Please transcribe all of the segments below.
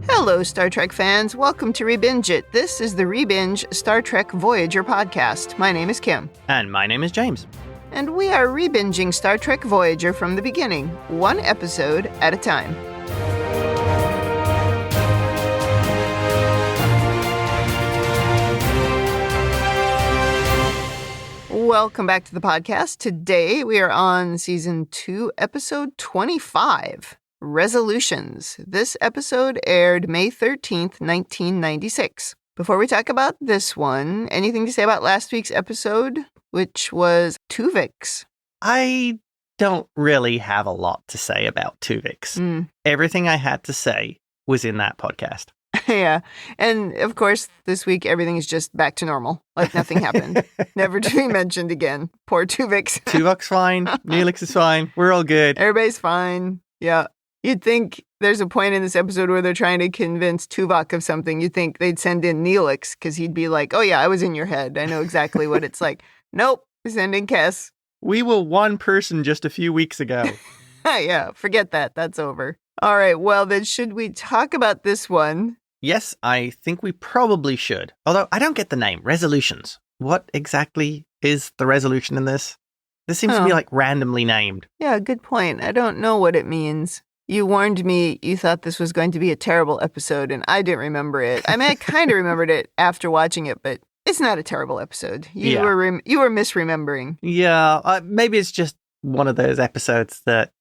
Hello, Star Trek fans. Welcome to ReBinge It. This is the ReBinge Star Trek Voyager podcast. My name is Kim. And my name is James. And we are rebinging Star Trek Voyager from the beginning, one episode at a time. Welcome back to the podcast. Today we are on Season 2, Episode 25, Resolutions. This episode aired May 13th, 1996. Before we talk about this one, anything to say about last week's episode, which was Tuvix? I don't really have a lot to say about Tuvix. Everything I had to say was in that podcast. Yeah. And of course, this week, everything is just back to normal. Like nothing happened. Never to be mentioned again. Poor Tuvix. Tuvok's fine. Neelix is fine. We're all good. Everybody's fine. Yeah. You'd think there's a point in this episode where they're trying to convince Tuvok of something. You'd think they'd send in Neelix because he'd be like, oh yeah, I was in your head. I know exactly what it's like. Nope. Send in Kes. We were one person just a few weeks ago. Yeah. Forget that. That's over. All right. Well, then should we talk about this one? Yes, I think we probably should. Although I don't get the name. Resolutions. What exactly is the resolution in this? This seems to be like randomly named. Yeah, good point. I don't know what it means. You warned me you thought this was going to be a terrible episode, and I didn't remember it. I mean, I kind of remembered it after watching it, but it's not a terrible episode. You were misremembering. Yeah, maybe it's just one of those episodes that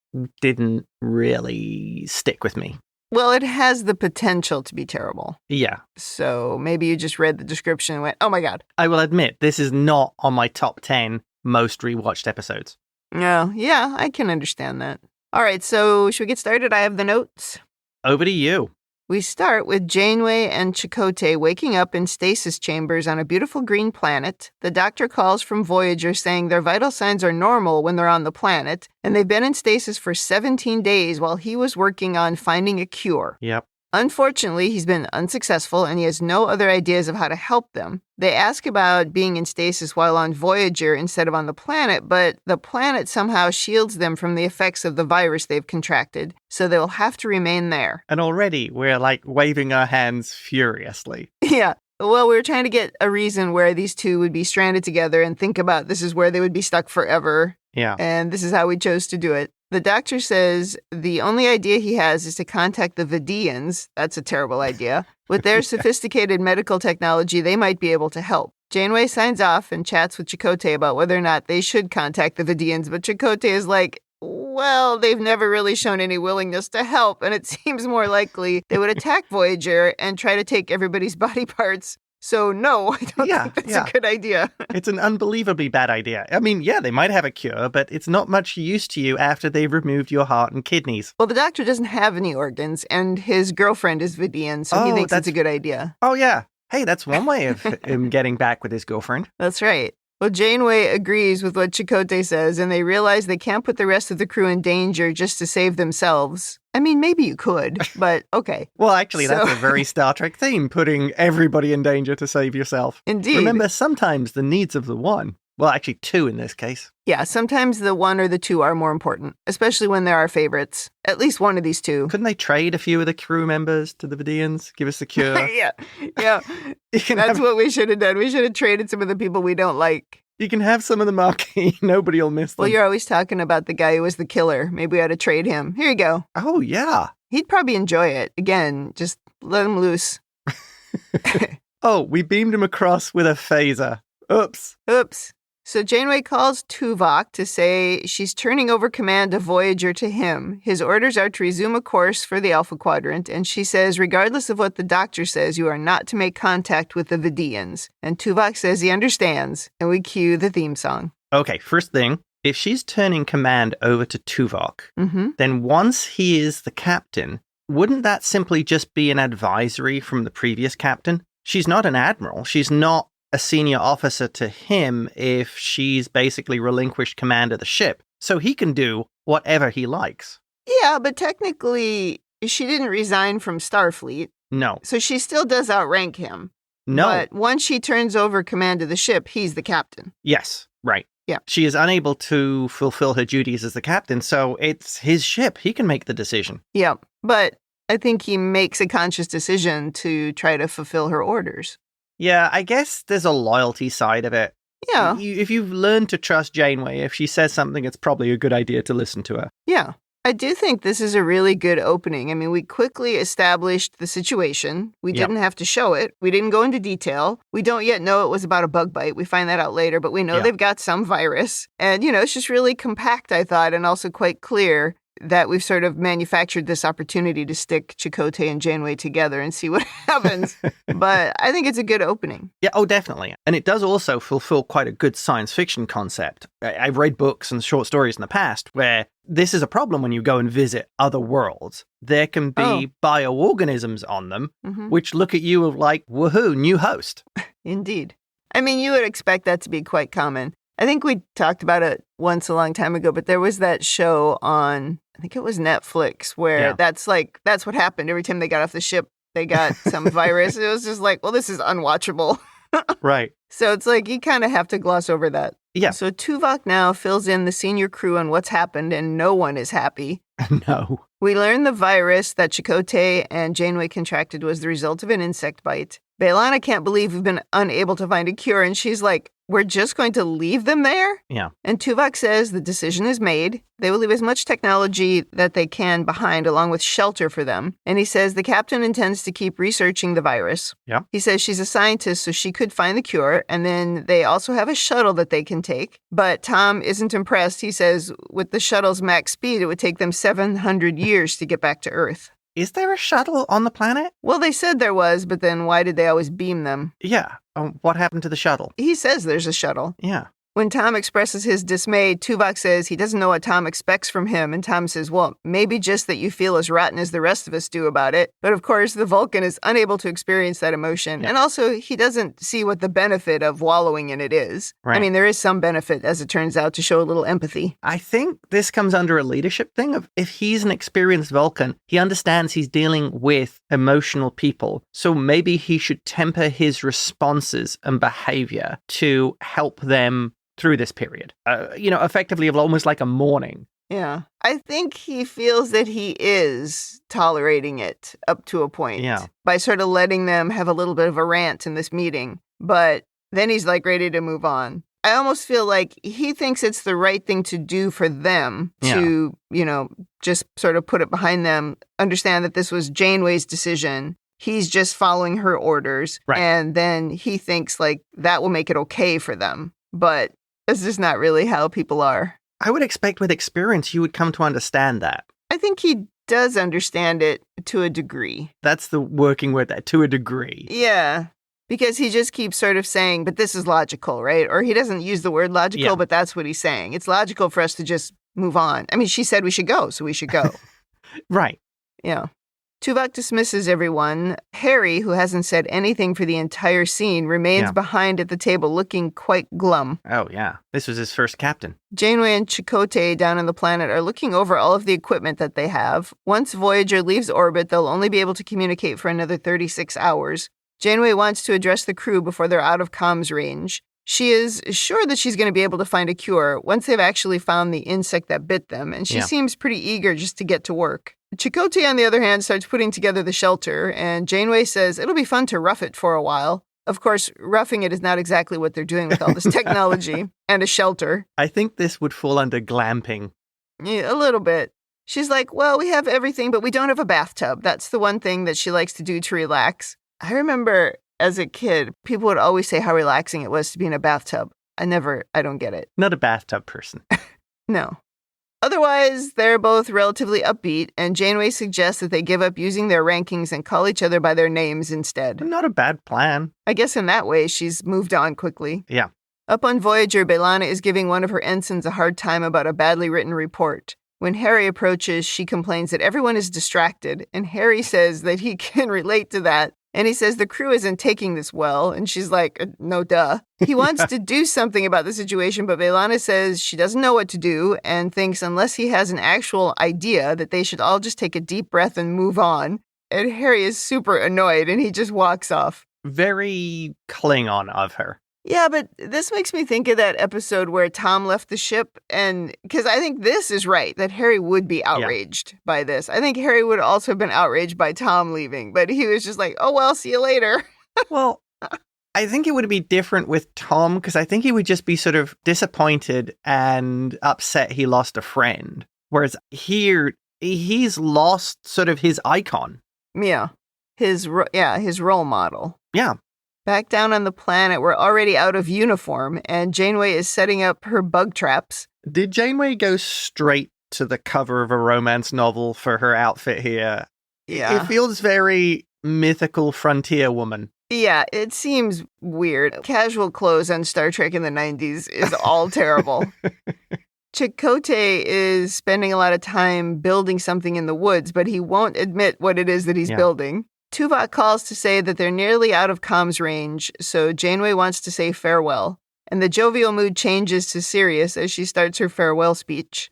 didn't really stick with me. Well, it has the potential to be terrible. Yeah. So maybe you just read the description and went, oh my God. I will admit, this is not on my top 10 most rewatched episodes. No, yeah, I can understand that. All right, so should we get started? I have the notes. Over to you. We start with Janeway and Chakotay waking up in stasis chambers on a beautiful green planet. The doctor calls from Voyager saying their vital signs are normal when they're on the planet, and they've been in stasis for 17 days while he was working on finding a cure. Yep. Unfortunately, he's been unsuccessful and he has no other ideas of how to help them. They ask about being in stasis while on Voyager instead of on the planet, but the planet somehow shields them from the effects of the virus they've contracted, so they'll have to remain there. And already we're like waving our hands furiously. Yeah. Well, we were trying to get a reason where these two would be stranded together and think about this is where they would be stuck forever. Yeah. And this is how we chose to do it. The doctor says the only idea he has is to contact the Vidians. That's a terrible idea. With their sophisticated medical technology, they might be able to help. Janeway signs off and chats with Chakotay about whether or not they should contact the Vidians, but Chakotay is like, well, they've never really shown any willingness to help, and it seems more likely they would attack Voyager and try to take everybody's body parts. So, no, I don't think that's a good idea. It's an unbelievably bad idea. I mean, yeah, they might have a cure, but it's not much use to you after they've removed your heart and kidneys. Well, the doctor doesn't have any organs, and his girlfriend is Vidian, so he thinks it's a good idea. Oh, yeah. Hey, that's one way of him getting back with his girlfriend. That's right. Well, Janeway agrees with what Chakotay says, and they realize they can't put the rest of the crew in danger just to save themselves. I mean, maybe you could, but okay. Well, actually, that's a very Star Trek theme, putting everybody in danger to save yourself. Indeed. Remember, sometimes the needs of the one, well, actually two in this case. Yeah, sometimes the one or the two are more important, especially when there are favorites. At least one of these two. Couldn't they trade a few of the crew members to the Vidians? Give us the cure. Yeah. That's what we should have done. We should have traded some of the people we don't like. You can have some of the marquee. Nobody will miss them. Well, you're always talking about the guy who was the killer. Maybe we ought to trade him. Here you go. Oh, yeah. He'd probably enjoy it. Again, just let him loose. Oh, we beamed him across with a phaser. Oops. So Janeway calls Tuvok to say she's turning over command of Voyager to him. His orders are to resume a course for the Alpha Quadrant, and she says, regardless of what the doctor says, you are not to make contact with the Vidians. And Tuvok says he understands, and we cue the theme song. Okay, first thing, if she's turning command over to Tuvok, then once he is the captain, wouldn't that simply just be an advisory from the previous captain? She's not an admiral. She's not a senior officer to him if she's basically relinquished command of the ship. So he can do whatever he likes. Yeah, but technically, she didn't resign from Starfleet. No. So she still does outrank him. No. But once she turns over command of the ship, he's the captain. Yes, right. Yeah. She is unable to fulfill her duties as the captain, so it's his ship. He can make the decision. Yeah, but I think he makes a conscious decision to try to fulfill her orders. Yeah, I guess there's a loyalty side of it. Yeah. If you've learned to trust Janeway, if she says something, it's probably a good idea to listen to her. Yeah. I do think this is a really good opening. I mean, we quickly established the situation. We didn't have to show it. We didn't go into detail. We don't yet know it was about a bug bite. We find that out later, but we know they've got some virus. And, it's just really compact, I thought, and also quite clear that we've sort of manufactured this opportunity to stick Chakotay and Janeway together and see what happens. But I think it's a good opening. Yeah, oh, definitely. And it does also fulfill quite a good science fiction concept. I've read books and short stories in the past where this is a problem when you go and visit other worlds. There can be bioorganisms on them, which look at you like, woohoo, new host. Indeed. I mean, you would expect that to be quite common. I think we talked about it once a long time ago, but there was that show on, I think it was Netflix, where that's what happened. Every time they got off the ship, they got some virus. It was just like, well, this is unwatchable. Right. So it's like you kind of have to gloss over that. Yeah. So Tuvok now fills in the senior crew on what's happened, and no one is happy. No. We learn the virus that Chakotay and Janeway contracted was the result of an insect bite. B'Elanna can't believe we've been unable to find a cure, and she's like, we're just going to leave them there? Yeah. And Tuvok says the decision is made. They will leave as much technology that they can behind, along with shelter for them. And he says the captain intends to keep researching the virus. Yeah. He says she's a scientist, so she could find the cure. And then they also have a shuttle that they can take. But Tom isn't impressed. He says with the shuttle's max speed, it would take them 700 years to get back to Earth. Is there a shuttle on the planet? Well, they said there was, but then why did they always beam them? Yeah. What happened to the shuttle? He says there's a shuttle. Yeah. When Tom expresses his dismay, Tuvok says he doesn't know what Tom expects from him, and Tom says, well, maybe just that you feel as rotten as the rest of us do about it. But of course, the Vulcan is unable to experience that emotion, and also he doesn't see what the benefit of wallowing in it is. Right. I mean, there is some benefit, as it turns out, to show a little empathy. I think this comes under a leadership thing of if he's an experienced Vulcan, he understands he's dealing with emotional people, so maybe he should temper his responses and behavior to help them through this period. Effectively almost like a mourning. Yeah. I think he feels that he is tolerating it up to a point. Yeah. By sort of letting them have a little bit of a rant in this meeting. But then he's like ready to move on. I almost feel like he thinks it's the right thing to do for them to, just sort of put it behind them, understand that this was Janeway's decision. He's just following her orders. Right. And then he thinks like that will make it okay for them. But it's just not really how people are. I would expect with experience, you would come to understand that. I think he does understand it to a degree. That's the working word, that to a degree. Yeah. Because he just keeps sort of saying, but this is logical, right? Or he doesn't use the word logical, but that's what he's saying. It's logical for us to just move on. I mean, she said we should go, so we should go. Right. Yeah. Tuvok dismisses everyone. Harry, who hasn't said anything for the entire scene, remains behind at the table looking quite glum. Oh, yeah. This was his first captain. Janeway and Chakotay down on the planet are looking over all of the equipment that they have. Once Voyager leaves orbit, they'll only be able to communicate for another 36 hours. Janeway wants to address the crew before they're out of comms range. She is sure that she's going to be able to find a cure once they've actually found the insect that bit them, and she seems pretty eager just to get to work. Chakotay, on the other hand, starts putting together the shelter, and Janeway says it'll be fun to rough it for a while. Of course, roughing it is not exactly what they're doing with all this technology and a shelter. I think this would fall under glamping. Yeah, a little bit. She's like, well, we have everything, but we don't have a bathtub. That's the one thing that she likes to do to relax. I remember as a kid, people would always say how relaxing it was to be in a bathtub. I don't get it. Not a bathtub person. No. Otherwise, they're both relatively upbeat, and Janeway suggests that they give up using their rankings and call each other by their names instead. Not a bad plan. I guess in that way, she's moved on quickly. Yeah. Up on Voyager, B'Elanna is giving one of her ensigns a hard time about a badly written report. When Harry approaches, she complains that everyone is distracted, and Harry says that he can relate to that. And he says the crew isn't taking this well, and she's like, no duh. He wants to do something about the situation, but B'Elanna says she doesn't know what to do and thinks unless he has an actual idea that they should all just take a deep breath and move on. And Harry is super annoyed, and he just walks off. Very Klingon of her. Yeah, but this makes me think of that episode where Tom left the ship, and because I think this is right, that Harry would be outraged by this. I think Harry would also have been outraged by Tom leaving, but he was just like, oh, well, see you later. Well, I think it would be different with Tom, because I think he would just be sort of disappointed and upset he lost a friend. Whereas here, he's lost sort of his icon. Yeah, his role model. Yeah. Back down on the planet, we're already out of uniform, and Janeway is setting up her bug traps. Did Janeway go straight to the cover of a romance novel for her outfit here? Yeah. It feels very mythical frontier woman. Yeah, it seems weird. Casual clothes on Star Trek in the 90s is all terrible. Chakotay is spending a lot of time building something in the woods, but he won't admit what it is that he's building. Tuvok calls to say that they're nearly out of comms range, so Janeway wants to say farewell, and the jovial mood changes to serious as she starts her farewell speech.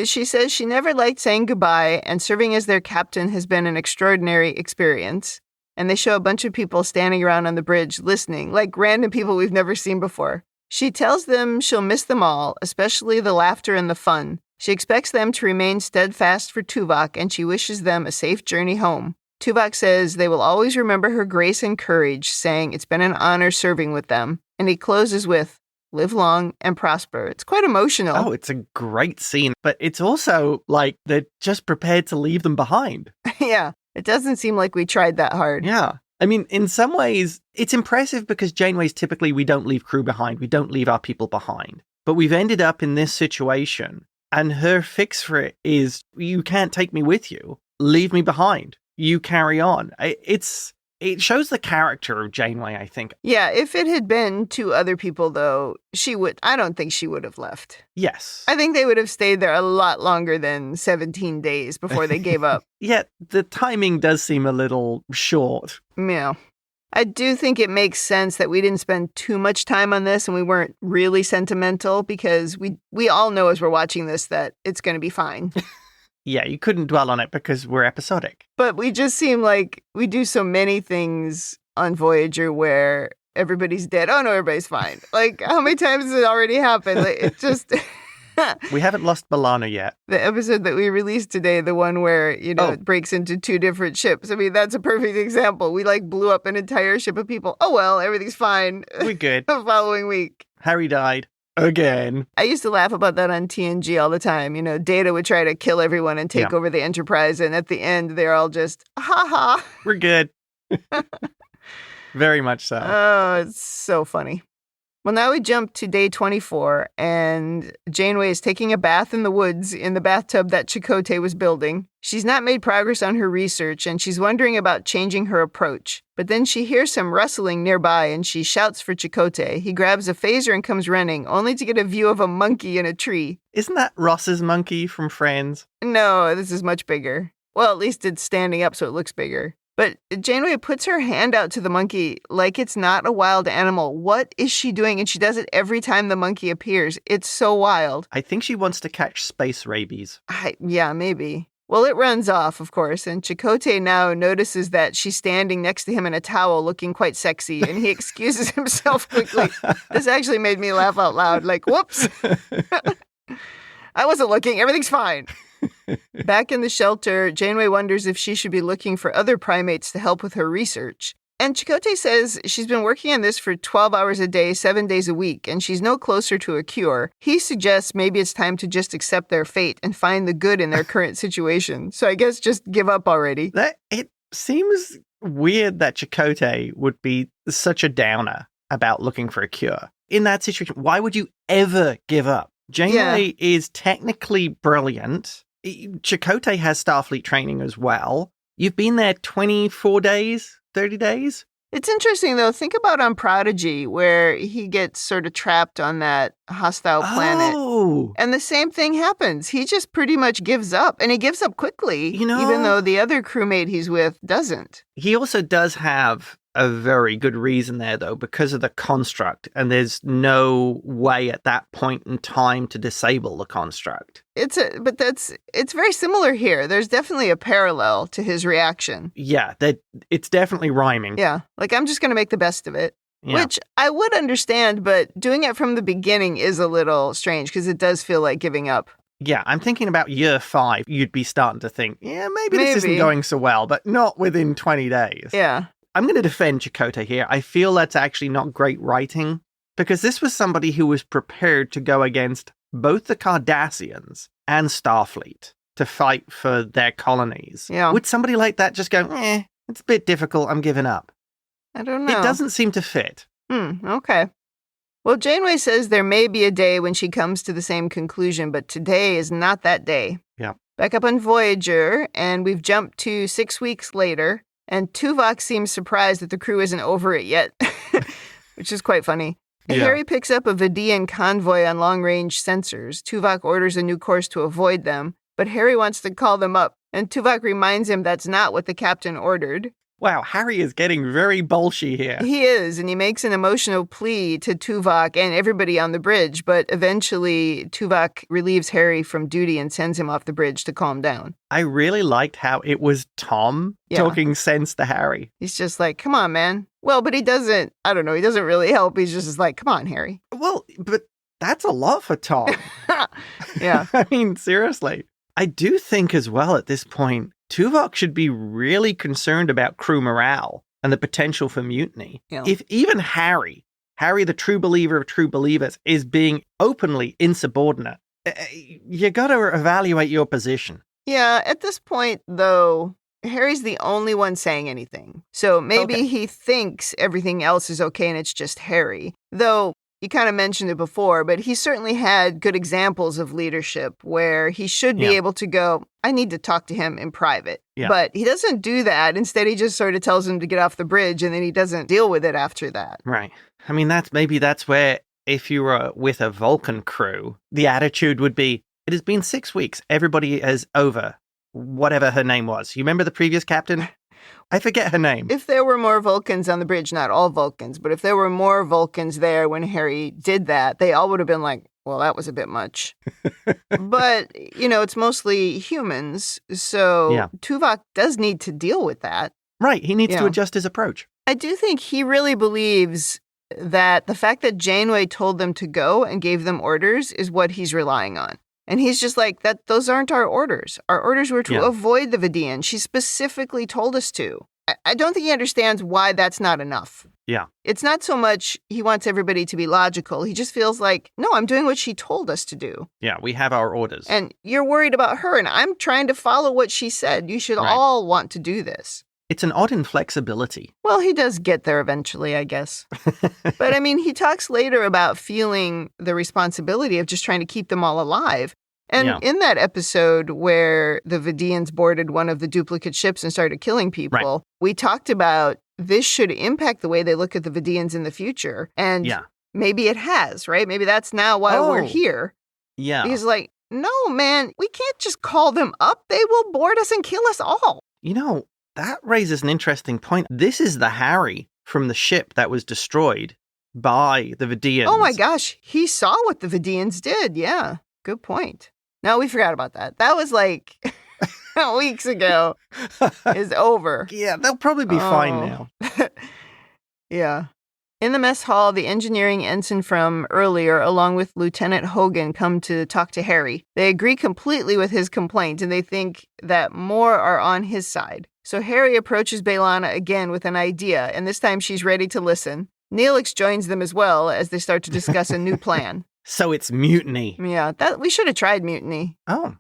She says she never liked saying goodbye, and serving as their captain has been an extraordinary experience. And they show a bunch of people standing around on the bridge listening, like random people we've never seen before. She tells them she'll miss them all, especially the laughter and the fun. She expects them to remain steadfast for Tuvok, and she wishes them a safe journey home. Tuvok says they will always remember her grace and courage, saying it's been an honor serving with them. And he closes with, live long and prosper. It's quite emotional. Oh, it's a great scene, but it's also like they're just prepared to leave them behind. Yeah, it doesn't seem like we tried that hard. Yeah. I mean, in some ways, it's impressive because Janeway's typically, we don't leave crew behind. We don't leave our people behind. But we've ended up in this situation, and her fix for it is, you can't take me with you. Leave me behind. You carry on. It shows the character of Janeway, I think. Yeah, if it had been two other people, though, I don't think she would have left. Yes. I think they would have stayed there a lot longer than 17 days before they gave up. Yeah, the timing does seem a little short. Yeah. I do think it makes sense that we didn't spend too much time on this and we weren't really sentimental because we all know as we're watching this that it's going to be fine. Yeah, you couldn't dwell on it because we're episodic. But we just seem like we do so many things on Voyager where everybody's dead. Oh, no, everybody's fine. Like, how many times has it already happened? Like, it just... We haven't lost B'Elanna yet. The episode that we released today, the one where, it breaks into two different ships. I mean, that's a perfect example. We, blew up an entire ship of people. Oh, well, everything's fine. We're good. The following week. Harry died. Again. I used to laugh about that on TNG all the time. Data would try to kill everyone and take over the Enterprise, and at the end, they're all just, ha-ha. We're good. Very much so. Oh, it's so funny. Well, now we jump to day 24, and Janeway is taking a bath in the woods in the bathtub that Chakotay was building. She's not made progress on her research, and she's wondering about changing her approach. But then she hears some rustling nearby, and she shouts for Chakotay. He grabs a phaser and comes running, only to get a view of a monkey in a tree. Isn't that Ross's monkey from Friends? No, this is much bigger. Well, at least it's standing up, so it looks bigger. But Janeway puts her hand out to the monkey like it's not a wild animal. What is she doing? And she does it every time the monkey appears. It's so wild. I think she wants to catch space rabies. Yeah, maybe. Well, it runs off, of course, and Chakotay now notices that she's standing next to him in a towel looking quite sexy, and he excuses himself quickly. This actually made me laugh out loud, like, whoops. I wasn't looking. Everything's fine. Back in the shelter, Janeway wonders if she should be looking for other primates to help with her research. And Chakotay says she's been working on this for 12 hours a day, 7 days a week, and she's no closer to a cure. He suggests maybe it's time to just accept their fate and find the good in their current situation. So I guess just give up already. It seems weird that Chakotay would be such a downer about looking for a cure. In that situation, why would you ever give up? Janeway is technically brilliant. Chakotay has Starfleet training as well. You've been there 24 days, 30 days? It's interesting, though. Think about on Prodigy, where he gets sort of trapped on that hostile planet. Oh. And the same thing happens. He just pretty much gives up, and he gives up quickly, even though the other crewmate he's with doesn't. He also does have a very good reason there, though, because of the construct, and there's no way at that point in time to disable the construct. It's very similar here. There's definitely a parallel to his reaction. Yeah, it's definitely rhyming. Yeah, like I'm just going to make the best of it. Yeah. Which I would understand, but doing it from the beginning is a little strange because it does feel like giving up. Yeah, I'm thinking about year 5, you'd be starting to think, maybe this isn't going so well, but not within 20 days. Yeah. I'm going to defend Chakotay here. I feel that's actually not great writing, because this was somebody who was prepared to go against both the Cardassians and Starfleet to fight for their colonies. Yeah. Would somebody like that just go, it's a bit difficult, I'm giving up? I don't know. It doesn't seem to fit. Okay. Well, Janeway says there may be a day when she comes to the same conclusion, but today is not that day. Yeah. Back up on Voyager, and we've jumped to 6 weeks later, and Tuvok seems surprised that the crew isn't over it yet, which is quite funny. Yeah. Harry picks up a Vidian convoy on long-range sensors. Tuvok orders a new course to avoid them, but Harry wants to call them up, and Tuvok reminds him that's not what the captain ordered. Wow, Harry is getting very bolshy here. He is, and he makes an emotional plea to Tuvok and everybody on the bridge, but eventually Tuvok relieves Harry from duty and sends him off the bridge to calm down. I really liked how it was Tom talking sense to Harry. He's just like, come on, man. Well, but he doesn't really help. He's just like, come on, Harry. Well, but that's a lot for Tom. Yeah. I mean, seriously. I do think as well at this point, Tuvok should be really concerned about crew morale and the potential for mutiny. Yeah. If even Harry, the true believer of true believers, is being openly insubordinate, you got to evaluate your position. Yeah, at this point, though, Harry's the only one saying anything. So maybe he thinks everything else is okay and it's just Harry. Though, you kind of mentioned it before, but he certainly had good examples of leadership where he should be able to go, I need to talk to him in private. Yeah. But he doesn't do that. Instead, he just sort of tells him to get off the bridge and then he doesn't deal with it after that. Right. I mean, that's where if you were with a Vulcan crew, the attitude would be, it has been 6 weeks. Everybody is over whatever her name was. You remember the previous captain? I forget her name. If there were more Vulcans on the bridge, not all Vulcans, but if there were more Vulcans there when Harry did that, they all would have been like, well, that was a bit much. But, it's mostly humans. So Tuvok does need to deal with that. Right. He needs to adjust his approach. I do think he really believes that the fact that Janeway told them to go and gave them orders is what he's relying on. And he's just like, those aren't our orders. Our orders were to avoid the Vidian. She specifically told us to. I don't think he understands why that's not enough. Yeah. It's not so much he wants everybody to be logical. He just feels like, no, I'm doing what she told us to do. Yeah, we have our orders. And you're worried about her, and I'm trying to follow what she said. You should all want to do this. It's an odd inflexibility. Well, he does get there eventually, I guess. But I mean, he talks later about feeling the responsibility of just trying to keep them all alive. And in that episode where the Vidians boarded one of the duplicate ships and started killing people, we talked about this should impact the way they look at the Vidians in the future. And maybe it has, right? Maybe that's now why we're here. Yeah. He's like, no, man, we can't just call them up. They will board us and kill us all. That raises an interesting point. This is the Harry from the ship that was destroyed by the Vidians. Oh my gosh, he saw what the Vidians did. Yeah, good point. No, we forgot about that. That was like weeks ago. It's over. Yeah, they'll probably be fine now. Yeah. In the mess hall, the engineering ensign from earlier, along with Lieutenant Hogan, come to talk to Harry. They agree completely with his complaint, and they think that more are on his side. So Harry approaches B'Elanna again with an idea, and this time she's ready to listen. Neelix joins them as well as they start to discuss a new plan. So it's mutiny. Yeah, we should have tried mutiny. Oh,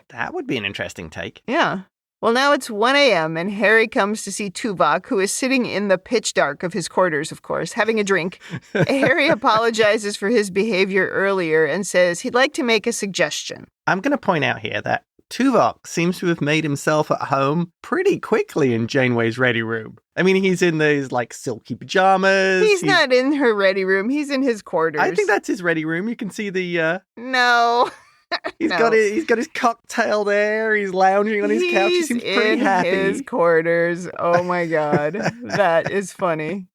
that would be an interesting take. Yeah. Well, now it's 1 a.m. and Harry comes to see Tuvok, who is sitting in the pitch dark of his quarters, of course, having a drink. Harry apologizes for his behavior earlier and says he'd like to make a suggestion. I'm going to point out here that Tuvok seems to have made himself at home pretty quickly in Janeway's ready room. I mean, he's in those, silky pajamas. He's not in her ready room. He's in his quarters. I think that's his ready room. You can see the... No. He's got his cocktail there. He's lounging on his couch. He seems pretty happy. He's in his quarters. Oh, my God. That is funny.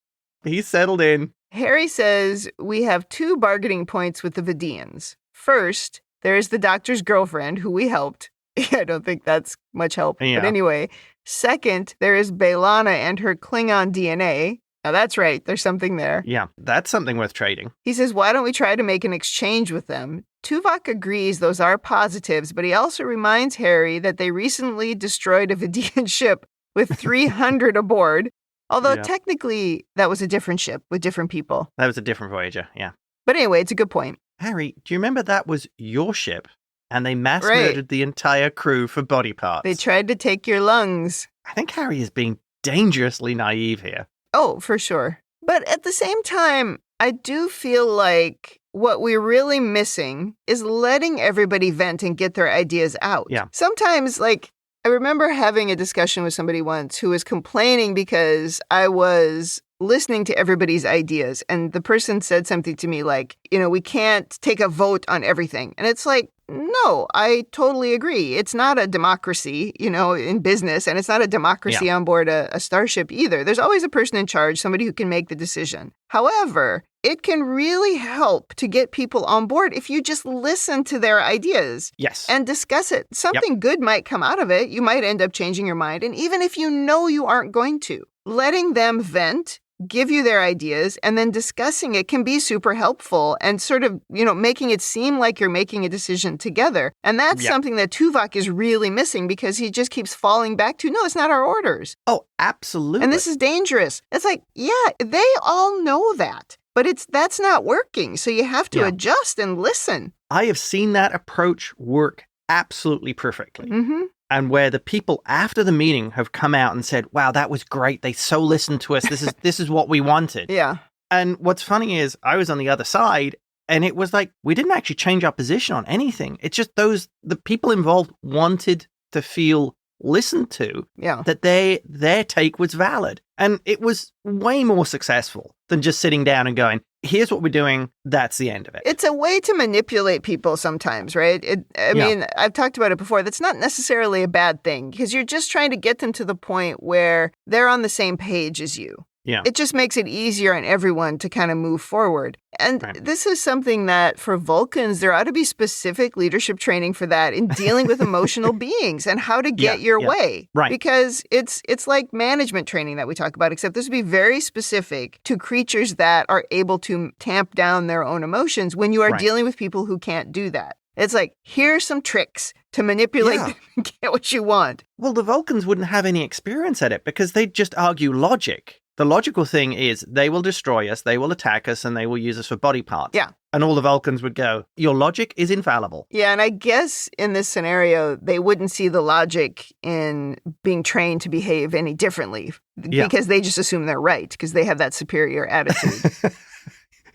He's settled in. Harry says we have 2 bargaining points with the Vidians. First, there is the doctor's girlfriend, who we helped. I don't think that's much help. Yeah. But anyway, second, there is B'Elanna and her Klingon DNA. Now that's right. There's something there. Yeah, that's something worth trading. He says, why don't we try to make an exchange with them? Tuvok agrees those are positives, but he also reminds Harry that they recently destroyed a Vidian ship with 300 aboard, although technically that was a different ship with different people. That was a different Voyager, yeah. But anyway, it's a good point. Harry, do you remember that was your ship? And they mass murdered the entire crew for body parts. They tried to take your lungs. I think Harry is being dangerously naive here. Oh, for sure. But at the same time, I do feel like what we're really missing is letting everybody vent and get their ideas out. Yeah. Sometimes, like, I remember having a discussion with somebody once who was complaining because I was listening to everybody's ideas. And the person said something to me like, we can't take a vote on everything. And it's like, no, I totally agree. It's not a democracy, in business, and it's not a democracy on board a starship either. There's always a person in charge, somebody who can make the decision. However, it can really help to get people on board if you just listen to their ideas. Yes. And discuss it. Something good might come out of it. You might end up changing your mind. And even if you know you aren't going to, letting them vent, give you their ideas, and then discussing it can be super helpful and sort of, making it seem like you're making a decision together. And that's something that Tuvok is really missing because he just keeps falling back to, no, it's not our orders. Oh, absolutely. And this is dangerous. It's like, they all know that, but that's not working. So you have to adjust and listen. I have seen that approach work absolutely perfectly. Mm-hmm. And where the people after the meeting have come out and said, wow, that was great. They so listened to us. This is what we wanted. Yeah. And what's funny is I was on the other side and it was like, we didn't actually change our position on anything. It's just the people involved wanted to feel listened to, that their take was valid. And it was way more successful than just sitting down and going, here's what we're doing. That's the end of it. It's a way to manipulate people sometimes, right? I mean, I've talked about it before. That's not necessarily a bad thing because you're just trying to get them to the point where they're on the same page as you. Yeah. It just makes it easier on everyone to kind of move forward. And this is something that for Vulcans, there ought to be specific leadership training for that in dealing with emotional beings and how to get your way. Right. Because it's like management training that we talk about, except this would be very specific to creatures that are able to tamp down their own emotions when you are dealing with people who can't do that. It's like, here's some tricks to manipulate and get what you want. Well, the Vulcans wouldn't have any experience at it because they'd just argue logic. The logical thing is they will destroy us, they will attack us, and they will use us for body parts. Yeah. And all the Vulcans would go, your logic is infallible. Yeah, and I guess in this scenario, they wouldn't see the logic in being trained to behave any differently because they just assume they're right because they have that superior attitude.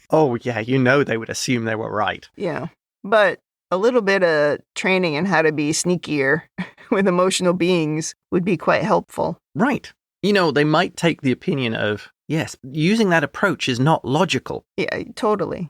Oh, yeah, they would assume they were right. Yeah, but a little bit of training in how to be sneakier with emotional beings would be quite helpful. Right. They might take the opinion of, yes, using that approach is not logical. Yeah, totally.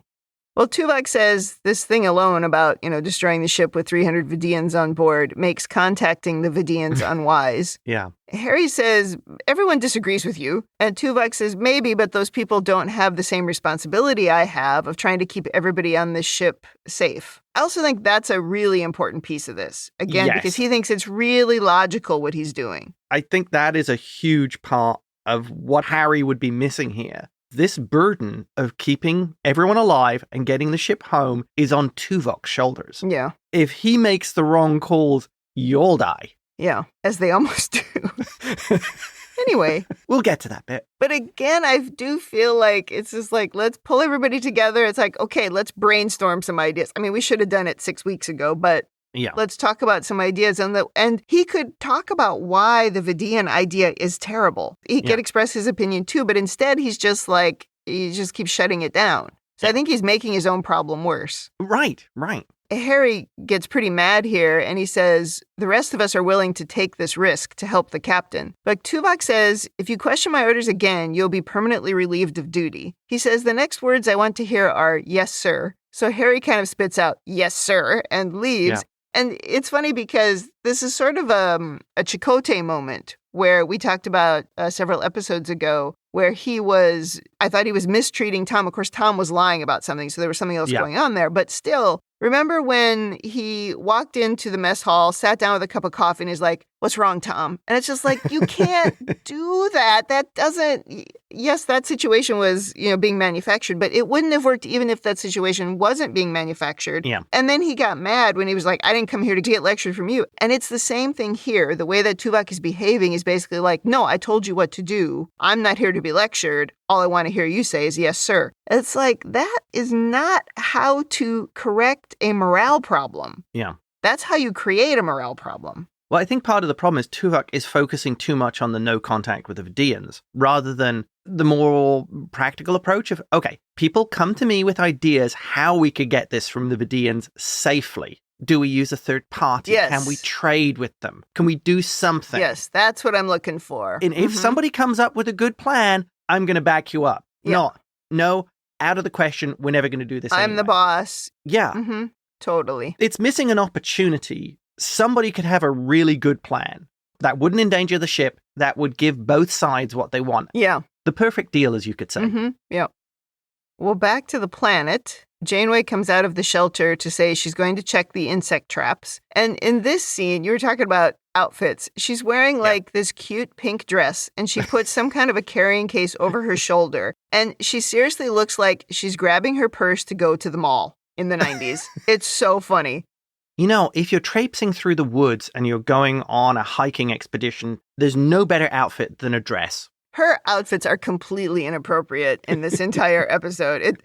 Well, Tuvok says this thing alone about, destroying the ship with 300 Vidians on board makes contacting the Vidians unwise. Yeah. Harry says, everyone disagrees with you. And Tuvok says, maybe, but those people don't have the same responsibility I have of trying to keep everybody on this ship safe. I also think that's a really important piece of this. Again, because he thinks it's really logical what he's doing. I think that is a huge part of what Harry would be missing here. This burden of keeping everyone alive and getting the ship home is on Tuvok's shoulders. Yeah. If he makes the wrong calls, you'll die. Yeah, as they almost do. Anyway. We'll get to that bit. But again, I do feel like it's just like, let's pull everybody together. It's like, okay, let's brainstorm some ideas. I mean, we should have done it 6 weeks ago, but let's talk about some ideas. And he could talk about why the Vidian idea is terrible. He could express his opinion too, but instead he just keeps shutting it down. So I think he's making his own problem worse. Right. Harry gets pretty mad here, and he says, the rest of us are willing to take this risk to help the captain. But Tuvok says, if you question my orders again, you'll be permanently relieved of duty. He says, the next words I want to hear are, yes, sir. So Harry kind of spits out, yes, sir, and leaves. Yeah. And it's funny because this is sort of a Chakotay moment where we talked about several episodes ago where I thought he was mistreating Tom. Of course, Tom was lying about something, so there was something else going on there. But still, remember when he walked into the mess hall, sat down with a cup of coffee, and he's like, what's wrong, Tom? And it's just like, you can't do that. That doesn't, yes, that situation was, being manufactured, but it wouldn't have worked even if that situation wasn't being manufactured. Yeah. And then he got mad when he was like, I didn't come here to get lectured from you. And it's the same thing here. The way that Tuvok is behaving is basically like, no, I told you what to do. I'm not here to be lectured. All I want to hear you say is, yes, sir. It's like, that is not how to correct a morale problem. Yeah. That's how you create a morale problem. Well, I think part of the problem is Tuvok is focusing too much on the no contact with the Vidians rather than the more practical approach of, okay, people come to me with ideas how we could get this from the Vidians safely. Do we use a third party? Yes. Can we trade with them? Can we do something? Yes, that's what I'm looking for. And if somebody comes up with a good plan, I'm going to back you up. Yeah. No, out of the question. We're never going to do this I'm anyway. the boss. Yeah. Mm-hmm. Totally. It's missing an opportunity. Somebody could have a really good plan that wouldn't endanger the ship, that would give both sides what they want. Yeah. The perfect deal, as you could say. Mm-hmm. Yeah. Well, back to the planet. Janeway comes out of the shelter to say she's going to check the insect traps. And in this scene, you were talking about outfits. She's wearing like this cute pink dress, and she puts some kind of a carrying case over her shoulder. And she seriously looks like she's grabbing her purse to go to the mall in the 90s. It's so funny. If you're traipsing through the woods and you're going on a hiking expedition, there's no better outfit than a dress. Her outfits are completely inappropriate in this entire episode.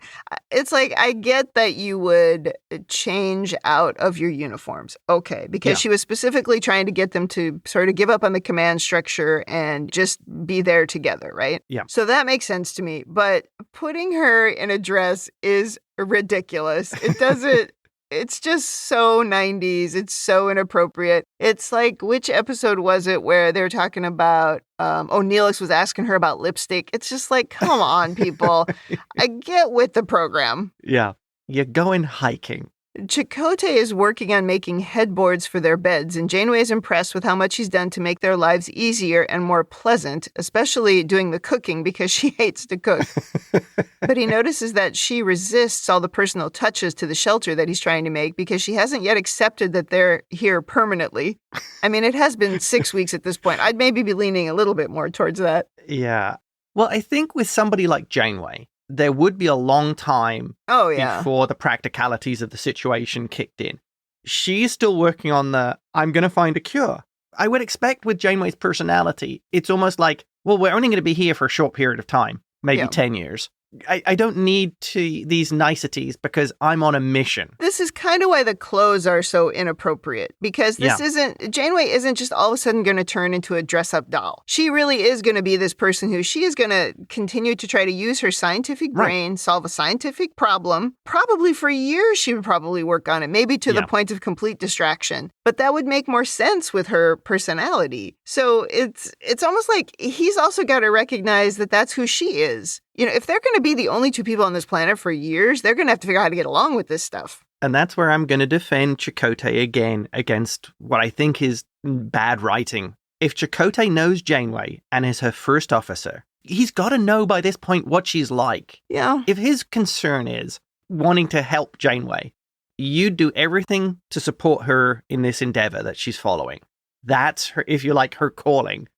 It's like, I get that you would change out of your uniforms. Okay, because she was specifically trying to get them to sort of give up on the command structure and just be there together, right? Yeah. So that makes sense to me. But putting her in a dress is ridiculous. It doesn't... It's just so 90s. It's so inappropriate. It's like, which episode was it where they were talking about, Neelix was asking her about lipstick. It's just like, come on, people. I get with the program. Yeah. You're going hiking. Chakotay is working on making headboards for their beds, and Janeway is impressed with how much he's done to make their lives easier and more pleasant, especially doing the cooking because she hates to cook. But he notices that she resists all the personal touches to the shelter that he's trying to make because she hasn't yet accepted that they're here permanently. I mean, it has been 6 weeks at this point. I'd maybe be leaning a little bit more towards that. Yeah. Well, I think with somebody like Janeway, there would be a long time before the practicalities of the situation kicked in. She's still working on I'm going to find a cure. I would expect with Janeway's personality, it's almost like, well, we're only going to be here for a short period of time, maybe 10 years. I don't need these niceties because I'm on a mission. This is kind of why the clothes are so inappropriate, because Janeway isn't just all of a sudden going to turn into a dress-up doll. She really is going to be this person who she is going to continue to try to use her scientific brain, solve a scientific problem. Probably for years she would probably work on it, maybe to the point of complete distraction. But that would make more sense with her personality. So it's almost like he's also got to recognize that that's who she is. If they're going to be the only two people on this planet for years, they're going to have to figure out how to get along with this stuff. And that's where I'm going to defend Chakotay again against what I think is bad writing. If Chakotay knows Janeway and is her first officer, he's got to know by this point what she's like. Yeah. If his concern is wanting to help Janeway, you do everything to support her in this endeavor that she's following. That's her, if you like, her calling.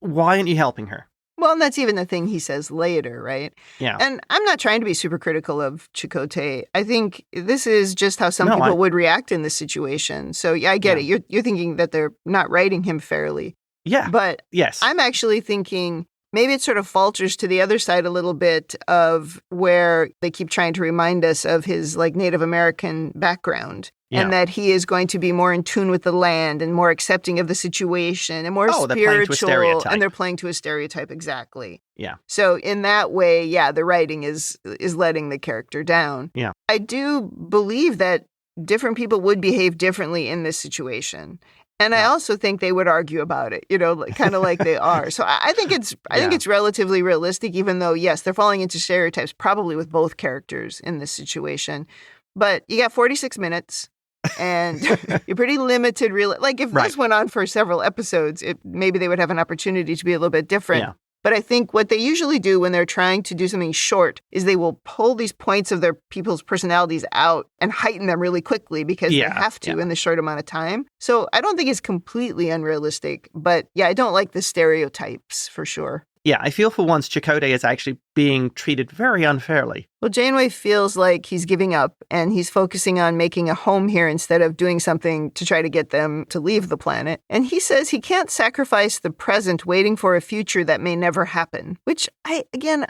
Why aren't you helping her? Well, and that's even the thing he says later, right? Yeah. And I'm not trying to be super critical of Chakotay. I think this is just how some people would react in this situation. So, I get it. You're thinking that they're not writing him fairly. Yeah. But yes, I'm actually thinking maybe it sort of falters to the other side a little bit of where they keep trying to remind us of his Native American background. And that he is going to be more in tune with the land and more accepting of the situation and more spiritual. And they're playing to a stereotype, exactly. Yeah. So in that way, the writing is letting the character down. Yeah. I do believe that different people would behave differently in this situation. And I also think they would argue about it, kind of like they are. So I think it's relatively realistic, even though, yes, they're falling into stereotypes probably with both characters in this situation. But you got 46 minutes. And you're pretty limited, really. If this went on for several episodes, maybe they would have an opportunity to be a little bit different. Yeah. But I think what they usually do when they're trying to do something short is they will pull these points of their people's personalities out and heighten them really quickly because they have to in the short amount of time. So I don't think it's completely unrealistic. But I don't like the stereotypes for sure. Yeah, I feel for once Chakotay is actually being treated very unfairly. Well, Janeway feels like he's giving up and he's focusing on making a home here instead of doing something to try to get them to leave the planet. And he says he can't sacrifice the present waiting for a future that may never happen, which I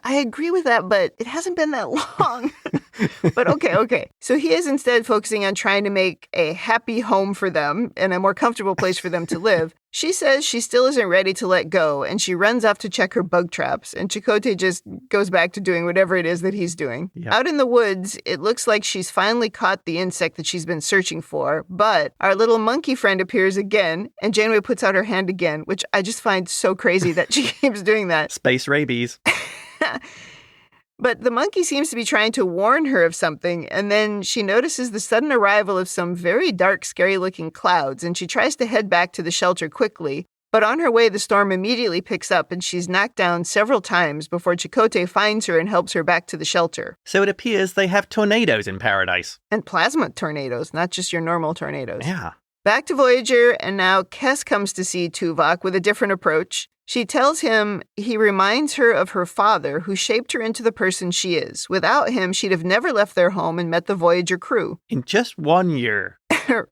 agree with that, but it hasn't been that long. But okay. So he is instead focusing on trying to make a happy home for them and a more comfortable place for them to live. She says she still isn't ready to let go, and she runs off to check her bug traps, and Chakotay just goes back to doing whatever it is that he's doing. Yep. Out in the woods, it looks like she's finally caught the insect that she's been searching for, but our little monkey friend appears again, and Janeway puts out her hand again, which I just find so crazy that she keeps doing that. Space rabies. But the monkey seems to be trying to warn her of something, and then she notices the sudden arrival of some very dark, scary-looking clouds, and she tries to head back to the shelter quickly. But on her way, the storm immediately picks up, and she's knocked down several times before Chakotay finds her and helps her back to the shelter. So it appears they have tornadoes in paradise. And plasma tornadoes, not just your normal tornadoes. Yeah. Back to Voyager, and now Kes comes to see Tuvok with a different approach. She tells him he reminds her of her father, who shaped her into the person she is. Without him, she'd have never left their home and met the Voyager crew. In just 1 year.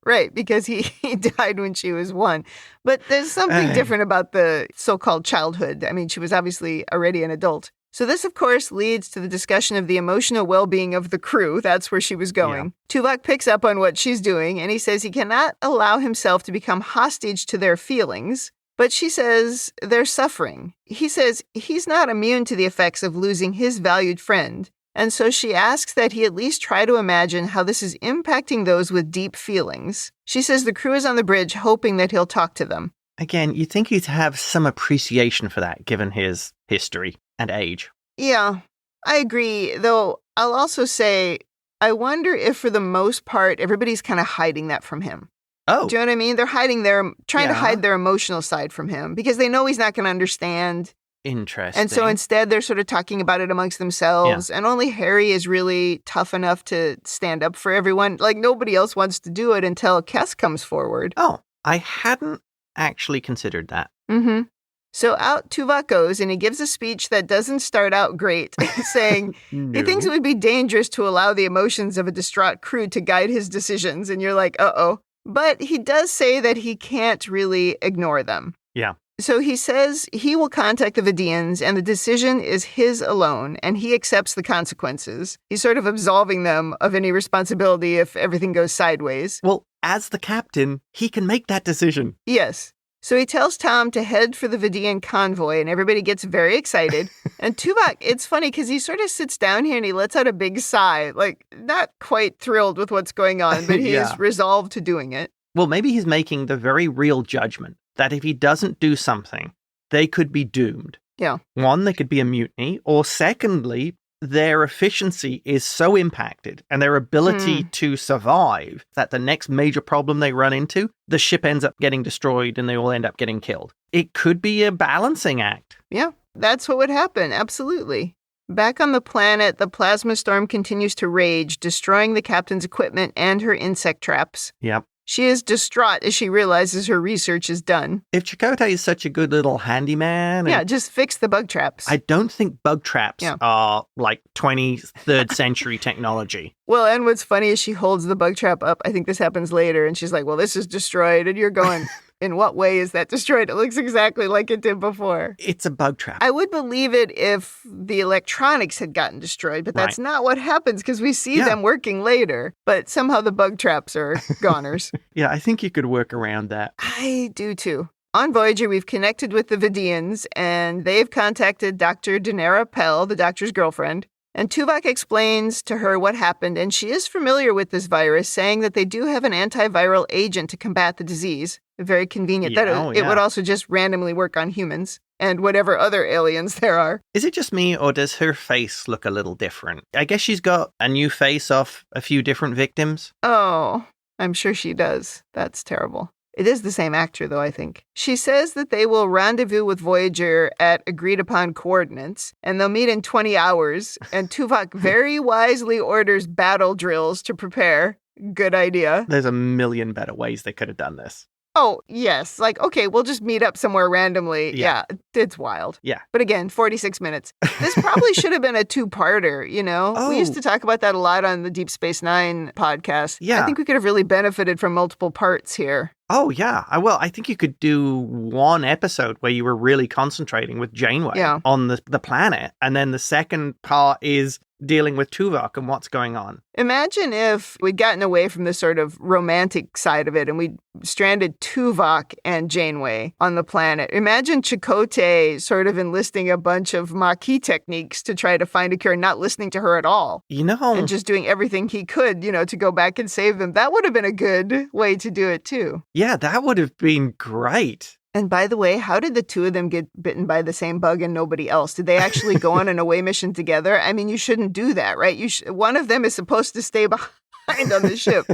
Right, because he died when she was 1. But there's something different about the so-called childhood. I mean, she was obviously already an adult. So this, of course, leads to the discussion of the emotional well-being of the crew. That's where she was going. Yeah. Tuvok picks up on what she's doing, and he says he cannot allow himself to become hostage to their feelings. But she says they're suffering. He says he's not immune to the effects of losing his valued friend. And so she asks that he at least try to imagine how this is impacting those with deep feelings. She says the crew is on the bridge hoping that he'll talk to them. Again, you'd think he'd have some appreciation for that, given his history and age. Yeah, I agree. Though I'll also say, I wonder if for the most part, everybody's kind of hiding that from him. Oh. Do you know what I mean? They're trying to hide their emotional side from him because they know he's not going to understand. Interesting. And so instead, they're sort of talking about it amongst themselves. Yeah. And only Harry is really tough enough to stand up for everyone. Like, nobody else wants to do it until Kes comes forward. Oh, I hadn't actually considered that. Mm-hmm. So out Tuvok goes, and he gives a speech that doesn't start out great, saying he thinks it would be dangerous to allow the emotions of a distraught crew to guide his decisions. And you're like, uh-oh. But he does say that he can't really ignore them. Yeah. So he says he will contact the Vidians, and the decision is his alone, and he accepts the consequences. He's sort of absolving them of any responsibility if everything goes sideways. Well, as the captain, he can make that decision. Yes. So he tells Tom to head for the Vidian convoy, and everybody gets very excited. And Tuvok, it's funny because he sort of sits down here and he lets out a big sigh, like not quite thrilled with what's going on, but he is resolved to doing it. Well, maybe he's making the very real judgment that if he doesn't do something, they could be doomed. Yeah. One, there could be a mutiny, or secondly, their efficiency is so impacted and their ability to survive that the next major problem they run into, the ship ends up getting destroyed and they all end up getting killed. It could be a balancing act. Yeah, that's what would happen. Absolutely. Back on the planet, the plasma storm continues to rage, destroying the captain's equipment and her insect traps. Yep. She is distraught as she realizes her research is done. If Chakotay is such a good little handyman... Yeah, just fix the bug traps. I don't think bug traps are like 23rd century technology. Well, and what's funny is she holds the bug trap up. I think this happens later, and she's like, well, this is destroyed. And you're going, in what way is that destroyed? It looks exactly like it did before. It's a bug trap. I would believe it if the electronics had gotten destroyed, but that's not what happens because we see them working later. But somehow the bug traps are goners. Yeah, I think you could work around that. I do too. On Voyager, we've connected with the Vidians, and they've contacted Dr. Danara Pell, the doctor's girlfriend. And Tuvok explains to her what happened, and she is familiar with this virus, saying that they do have an antiviral agent to combat the disease. Very convenient. It would also just randomly work on humans and whatever other aliens there are. Is it just me, or does her face look a little different? I guess she's got a new face off a few different victims. Oh, I'm sure she does. That's terrible. It is the same actor, though, I think. She says that they will rendezvous with Voyager at agreed-upon coordinates, and they'll meet in 20 hours, and Tuvok very wisely orders battle drills to prepare. Good idea. There's a million better ways they could have done this. Oh, yes. Like, okay, we'll just meet up somewhere randomly. Yeah. Yeah, it's wild. Yeah. But again, 46 minutes. This probably should have been a two-parter, you know? Oh. We used to talk about that a lot on the Deep Space Nine podcast. Yeah. I think we could have really benefited from multiple parts here. Oh, yeah. I think you could do one episode where you were really concentrating with Janeway on the planet. And then the second part is dealing with Tuvok and what's going on. Imagine if we'd gotten away from the sort of romantic side of it and we'd stranded Tuvok and Janeway on the planet. Imagine Chakotay sort of enlisting a bunch of Maquis techniques to try to find a cure, not listening to her at all. You know. And just doing everything he could, to go back and save them. That would have been a good way to do it, too. Yeah, that would have been great. And by the way, how did the two of them get bitten by the same bug and nobody else? Did they actually go on an away mission together? I mean, you shouldn't do that, right? One of them is supposed to stay behind on the ship.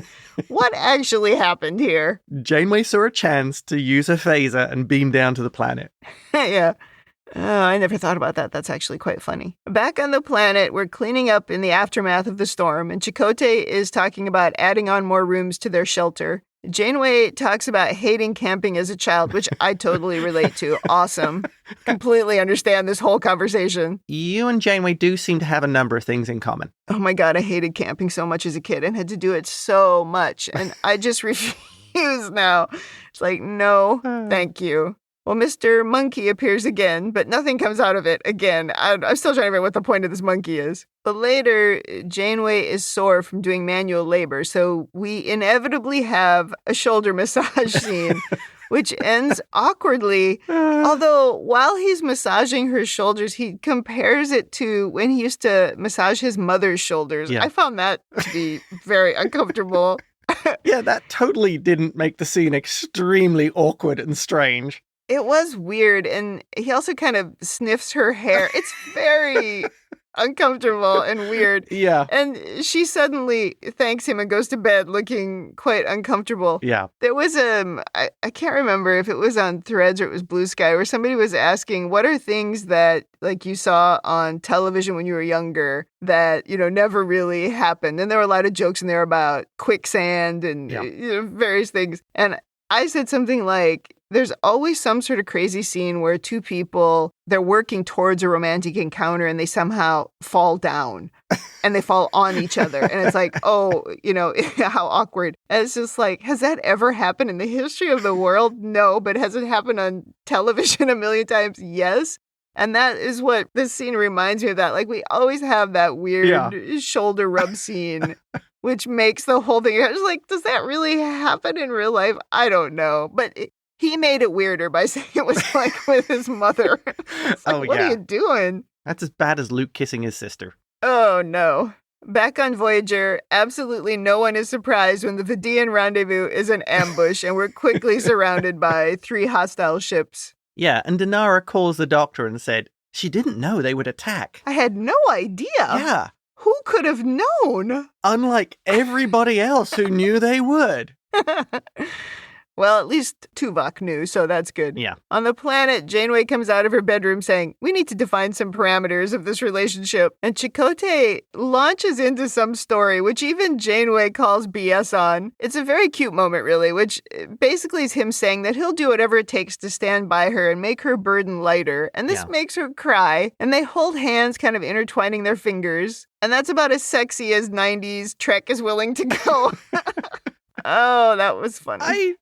What actually happened here? Janeway saw a chance to use her phaser and beam down to the planet. Yeah. Oh, I never thought about that. That's actually quite funny. Back on the planet, we're cleaning up in the aftermath of the storm, and Chakotay is talking about adding on more rooms to their shelter. Janeway talks about hating camping as a child, which I totally relate to. Awesome. Completely understand this whole conversation. You and Janeway do seem to have a number of things in common. Oh my God, I hated camping so much as a kid and had to do it so much. And I just refuse now. It's like, no, thank you. Well, Mr. Monkey appears again, but nothing comes out of it again. I'm still trying to figure out what the point of this monkey is. But later, Janeway is sore from doing manual labor, so we inevitably have a shoulder massage scene, which ends awkwardly. Although, while he's massaging her shoulders, he compares it to when he used to massage his mother's shoulders. Yeah. I found that to be very uncomfortable. Yeah, that totally didn't make the scene extremely awkward and strange. It was weird, and he also kind of sniffs her hair. It's very uncomfortable and weird. Yeah. And she suddenly thanks him and goes to bed looking quite uncomfortable. Yeah. There was I can't remember if it was on Threads or it was Blue Sky, where somebody was asking, what are things that like you saw on television when you were younger that, never really happened? And there were a lot of jokes in there about quicksand and various things. And I said something like, there's always some sort of crazy scene where two people, they're working towards a romantic encounter and they somehow fall down and they fall on each other. And it's like, oh, how awkward. And it's just like, has that ever happened in the history of the world? No, but has it happened on television a million times? Yes. And that is what this scene reminds me of that. Like, we always have that weird shoulder rub scene, which makes the whole thing, I was like, does that really happen in real life? I don't know. But he made it weirder by saying it was like with his mother. Like, what are you doing? That's as bad as Luke kissing his sister. Oh, no. Back on Voyager, absolutely no one is surprised when the Vidian rendezvous is an ambush and we're quickly surrounded by 3 hostile ships. Yeah, and Dinara calls the doctor and said she didn't know they would attack. I had no idea. Yeah. Who could have known? Unlike everybody else who knew they would. Well, at least Tuvok knew, so that's good. Yeah. On the planet, Janeway comes out of her bedroom saying, we need to define some parameters of this relationship. And Chakotay launches into some story, which even Janeway calls BS on. It's a very cute moment, really, which basically is him saying that he'll do whatever it takes to stand by her and make her burden lighter. And this makes her cry. And they hold hands, kind of intertwining their fingers. And that's about as sexy as 90s Trek is willing to go. Oh, that was funny.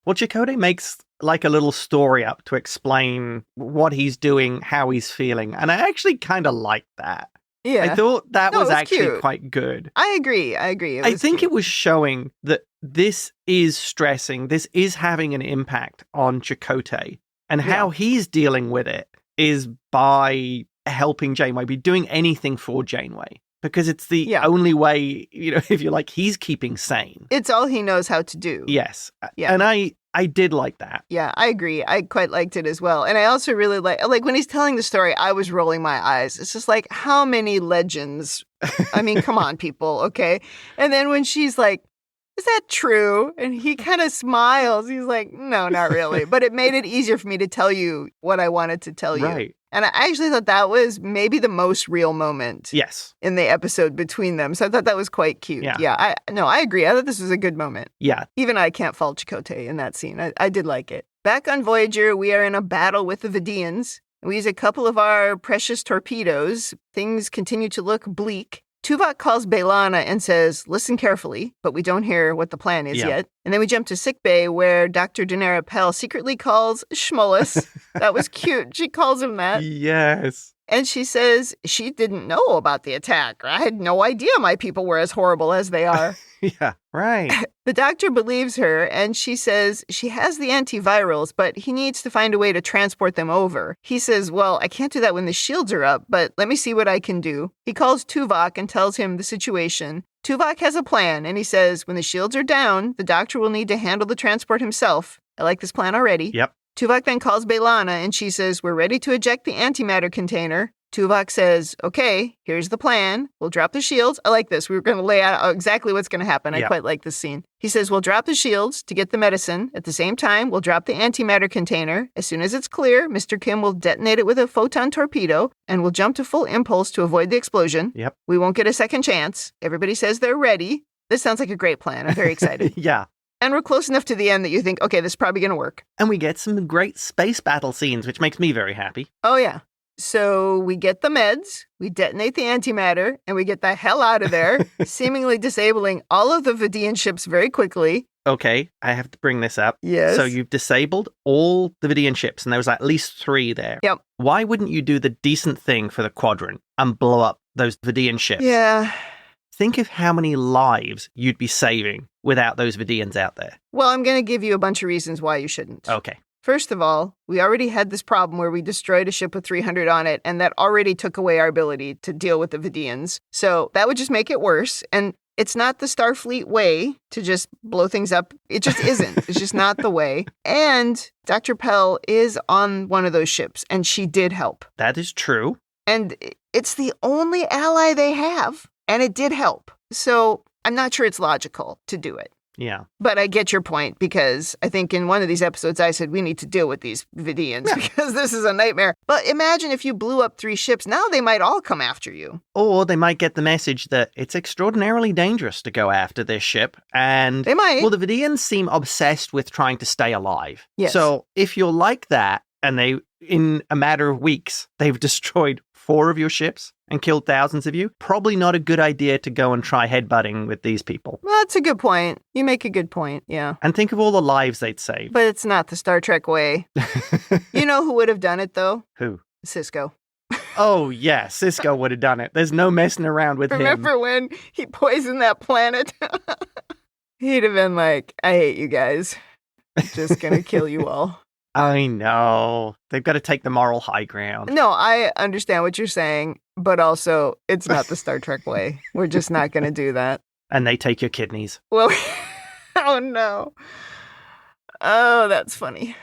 Well, Chakotay makes like a little story up to explain what he's doing, how he's feeling. And I actually kind of liked that. Yeah. I thought that was actually cute. Quite good. I agree. I think it was showing that this is stressing, this is having an impact on Chakotay. And how he's dealing with it is by helping Janeway, be doing anything for Janeway. Because it's the only way, if you like, he's keeping sane. It's all he knows how to do. Yes. Yeah. And I did like that. Yeah, I agree. I quite liked it as well. And I also really like when he's telling the story, I was rolling my eyes. It's just like, how many legends? I mean, come on, people, okay? And then when she's like, is that true? And he kind of smiles. He's like, no, not really. But it made it easier for me to tell you what I wanted to tell you. Right. And I actually thought that was maybe the most real moment Yes. in the episode between them. So I thought that was quite cute. Yeah, I agree. I thought this was a good moment. Yeah. Even I can't fault Chakotay in that scene. I did like it. Back on Voyager, we are in a battle with the Vidians. We use a couple of our precious torpedoes. Things continue to look bleak. Tuvok calls B'Elanna and says, listen carefully, but we don't hear what the plan is yet. And then we jump to sickbay where Dr. Daenerys Pell secretly calls Schmollis. That was cute. She calls him that. Yes. And she says she didn't know about the attack. I had no idea my people were as horrible as they are. Yeah, right. The doctor believes her, and she says she has the antivirals, but he needs to find a way to transport them over. He says, well, I can't do that when the shields are up, but let me see what I can do. He calls Tuvok and tells him the situation. Tuvok has a plan, and he says when the shields are down, the doctor will need to handle the transport himself. I like this plan already. Yep. Tuvok then calls B'Elanna, and she says, we're ready to eject the antimatter container. Tuvok says, okay, here's the plan. We'll drop the shields. I like this. We were going to lay out exactly what's going to happen. I quite like this scene. He says, we'll drop the shields to get the medicine. At the same time, we'll drop the antimatter container. As soon as it's clear, Mr. Kim will detonate it with a photon torpedo, and we'll jump to full impulse to avoid the explosion. Yep. We won't get a second chance. Everybody says they're ready. This sounds like a great plan. I'm very excited. Yeah. And we're close enough to the end that you think, okay, this is probably going to work. And we get some great space battle scenes, which makes me very happy. Oh, yeah. So we get the meds, we detonate the antimatter, and we get the hell out of there, seemingly disabling all of the Vidian ships very quickly. Okay, I have to bring this up. Yes. So you've disabled all the Vidian ships, and there was at least 3 there. Yep. Why wouldn't you do the decent thing for the quadrant and blow up those Vidian ships? Yeah. Think of how many lives you'd be saving without those Vidians out there. Well, I'm going to give you a bunch of reasons why you shouldn't. Okay. First of all, we already had this problem where we destroyed a ship with 300 on it, and that already took away our ability to deal with the Vidians. So that would just make it worse. And it's not the Starfleet way to just blow things up. It just isn't. It's just not the way. And Dr. Pell is on one of those ships, and she did help. That is true. And it's the only ally they have, and it did help. So I'm not sure it's logical to do it. Yeah. But I get your point, because I think in one of these episodes I said we need to deal with these Vidians because this is a nightmare. But imagine if you blew up 3 ships. Now they might all come after you. Or they might get the message that it's extraordinarily dangerous to go after this ship. And they might. Well, the Vidians seem obsessed with trying to stay alive. Yes. So if you're like that, and they, in a matter of weeks, they've destroyed 4 of your ships and killed thousands of you, probably not a good idea to go and try headbutting with these people. Well, that's a good point. You make a good point, yeah. And think of all the lives they'd save. But it's not the Star Trek way. You know who would have done it, though? Who? Cisco. Oh, yeah, Cisco would have done it. There's no messing around with him. Remember when he poisoned that planet? He'd have been like, I hate you guys. I'm just going to kill you all. I know. They've got to take the moral high ground. No, I understand what you're saying, but also it's not the Star Trek way. We're just not going to do that. And they take your kidneys. Well, oh no. Oh, that's funny.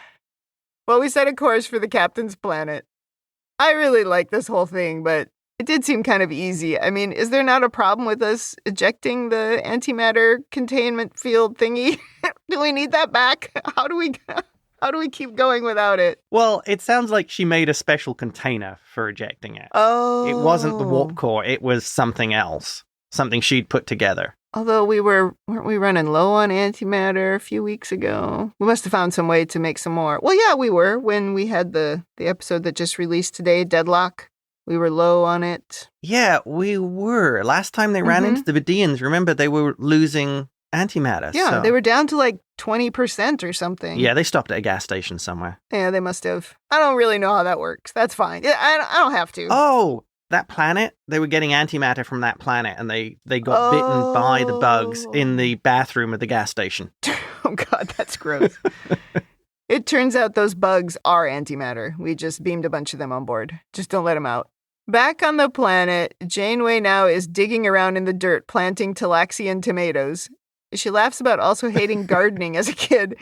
Well, we set a course for the captain's planet. I really like this whole thing, but it did seem kind of easy. I mean, is there not a problem with us ejecting the antimatter containment field thingy? Do we need that back? How do we keep going without it? Well, it sounds like she made a special container for ejecting it. Oh. It wasn't the warp core. It was something else. Something she'd put together. Although weren't we running low on antimatter a few weeks ago? We must have found some way to make some more. Well, yeah, we were when we had the episode that just released today, Deadlock. We were low on it. Yeah, we were. Last time they ran into the Vidians, remember, they were losing antimatter. Yeah, so. They were down to like 20% or something. Yeah, they stopped at a gas station somewhere. Yeah, they must have. I don't really know how that works. That's fine. I don't have to. Oh, that planet, they were getting antimatter from that planet, and they got bitten by the bugs in the bathroom of the gas station. Oh, God, that's gross. It turns out those bugs are antimatter. We just beamed a bunch of them on board. Just don't let them out. Back on the planet, Janeway now is digging around in the dirt, planting Talaxian tomatoes. She laughs about also hating gardening as a kid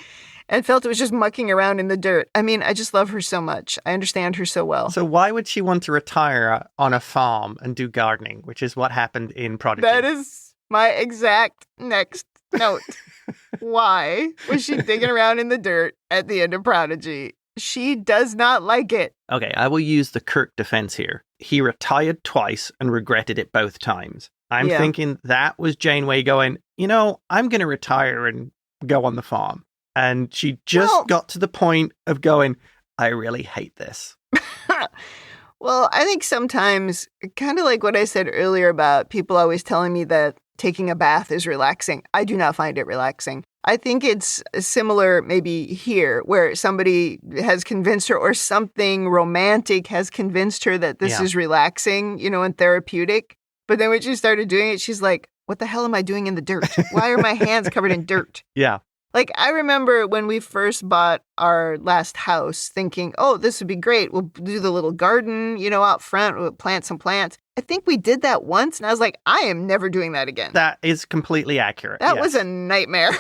and felt it was just mucking around in the dirt. I mean, I just love her so much. I understand her so well. So why would she want to retire on a farm and do gardening, which is what happened in Prodigy? That is my exact next note. Why was she digging around in the dirt at the end of Prodigy? She does not like it. Okay, I will use the Kirk defense here. He retired twice and regretted it both times. I'm thinking that was Janeway going, I'm going to retire and go on the farm. And she just got to the point of going, I really hate this. Well, I think sometimes, kind of like what I said earlier about people always telling me that taking a bath is relaxing. I do not find it relaxing. I think it's similar maybe here where somebody has convinced her or something romantic has convinced her that this is relaxing, and therapeutic. But then when she started doing it, she's like, what the hell am I doing in the dirt? Why are my hands covered in dirt? Yeah. Like, I remember when we first bought our last house thinking, oh, this would be great. We'll do the little garden, out front. We'll plant some plants. I think we did that once. And I was like, I am never doing that again. That is completely accurate. That was a nightmare.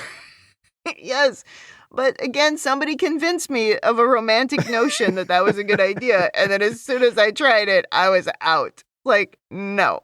Yes. But again, somebody convinced me of a romantic notion that was a good idea. And then as soon as I tried it, I was out. Like, no.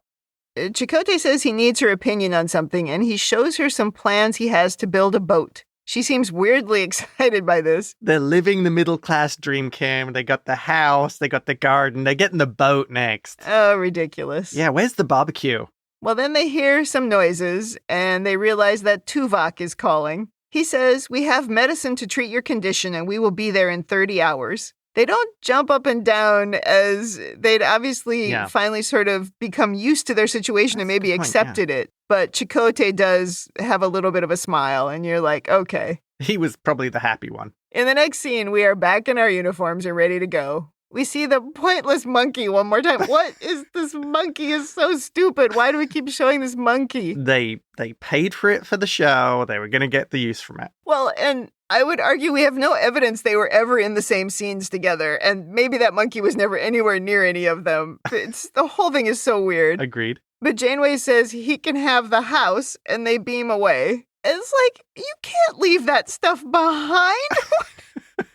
Chakotay says he needs her opinion on something, and he shows her some plans he has to build a boat. She seems weirdly excited by this. They're living the middle-class dream, Kim. They got the house, they got the garden, they're getting the boat next. Oh, ridiculous. Yeah, where's the barbecue? Well, then they hear some noises, and they realize that Tuvok is calling. He says, we have medicine to treat your condition, and we will be there in 30 hours. They don't jump up and down as they'd obviously finally sort of become used to their situation and maybe accepted it. But Chakotay does have a little bit of a smile, and you're like, okay. He was probably the happy one. In the next scene, we are back in our uniforms and ready to go. We see the pointless monkey one more time. What is this monkey? Is so stupid. Why do we keep showing this monkey? They paid for it for the show. They were going to get the use from it. Well, and I would argue we have no evidence they were ever in the same scenes together. And maybe that monkey was never anywhere near any of them. The whole thing is so weird. Agreed. But Janeway says he can have the house and they beam away. It's like, you can't leave that stuff behind.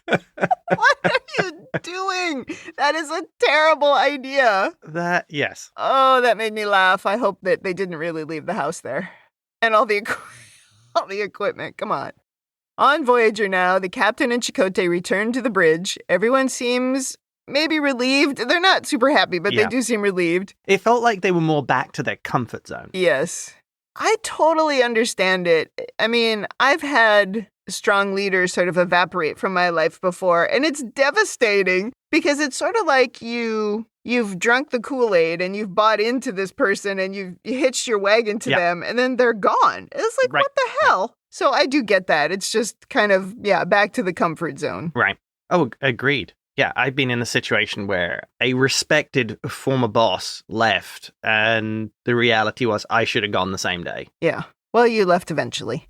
What are you doing? That is a terrible idea. Yes. Oh, that made me laugh. I hope that they didn't really leave the house there. And all the equipment. Come on. On Voyager now, the captain and Chakotay return to the bridge. Everyone seems maybe relieved. They're not super happy, but they do seem relieved. It felt like they were more back to their comfort zone. Yes. I totally understand it. I mean, I've had strong leaders sort of evaporate from my life before, and it's devastating because it's sort of like you've drunk the Kool-Aid and you've bought into this person and you've hitched your wagon to them, and then they're gone. It's like, what the hell? So I do get that. It's just kind of, back to the comfort zone. Right. Oh, agreed. Yeah, I've been in a situation where a respected former boss left, and the reality was I should have gone the same day. Yeah. Well, you left eventually.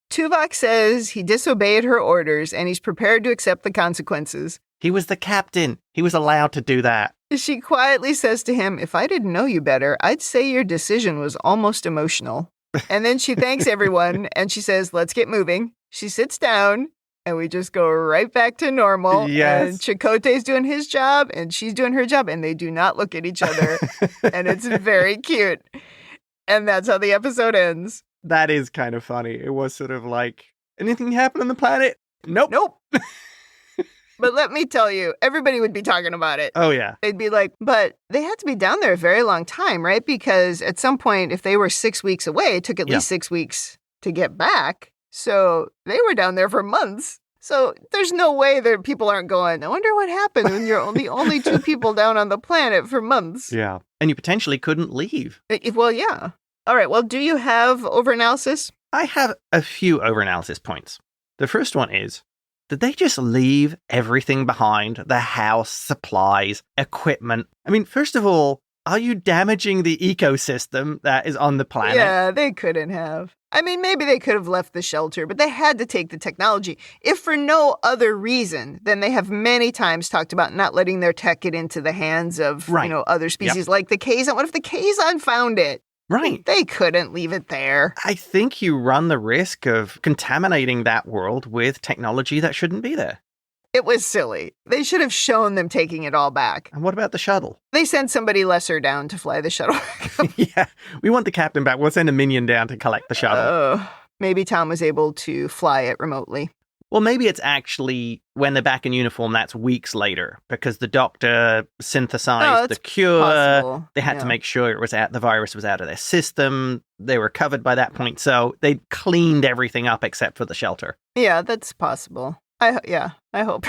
Tuvok says he disobeyed her orders, and he's prepared to accept the consequences. He was the captain. He was allowed to do that. She quietly says to him, if I didn't know you better, I'd say your decision was almost emotional. And then she thanks everyone, and she says, let's get moving. She sits down. And we just go right back to normal. Yes. And Chakotay's doing his job and she's doing her job. And they do not look at each other. And it's very cute. And that's how the episode ends. That is kind of funny. It was sort of like, anything happen on the planet? Nope. But let me tell you, everybody would be talking about it. Oh, yeah. They'd be like, but they had to be down there a very long time, right? Because at some point, if they were 6 weeks away, it took at least 6 weeks to get back. So they were down there for months. So there's no way that people aren't going, I wonder what happened when you're the only two people down on the planet for months. Yeah. And you potentially couldn't leave. Well, yeah. All right. Well, do you have overanalysis? I have a few overanalysis points. The first one is, did they just leave everything behind? The house, supplies, equipment? I mean, first of all, are you damaging the ecosystem that is on the planet? Yeah, they couldn't have. I mean, maybe they could have left the shelter, but they had to take the technology. If for no other reason, then they have many times talked about not letting their tech get into the hands of, other species like the Kazon. What if the Kazon found it? Right. They couldn't leave it there. I think you run the risk of contaminating that world with technology that shouldn't be there. It was silly. They should have shown them taking it all back. And what about the shuttle? They sent somebody lesser down to fly the shuttle. Yeah, we want the captain back. We'll send a minion down to collect the shuttle. Maybe Tom was able to fly it remotely. Well, maybe it's actually when they're back in uniform, that's weeks later, because the doctor synthesized the cure. Possible. They had to make sure the virus was out of their system. They were covered by that point. So they cleaned everything up except for the shelter. Yeah, that's possible. I hope.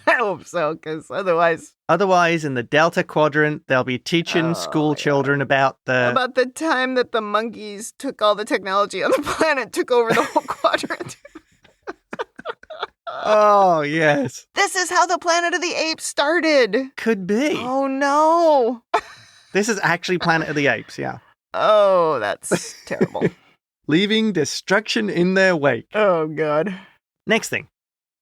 I hope so, because otherwise... Otherwise, in the Delta Quadrant, they'll be teaching school children about the time that the monkeys took all the technology on the planet, took over the whole quadrant. Oh, yes. This is how the Planet of the Apes started. Could be. Oh, no. This is actually Planet of the Apes, yeah. Oh, that's terrible. Leaving destruction in their wake. Oh, God. Next thing.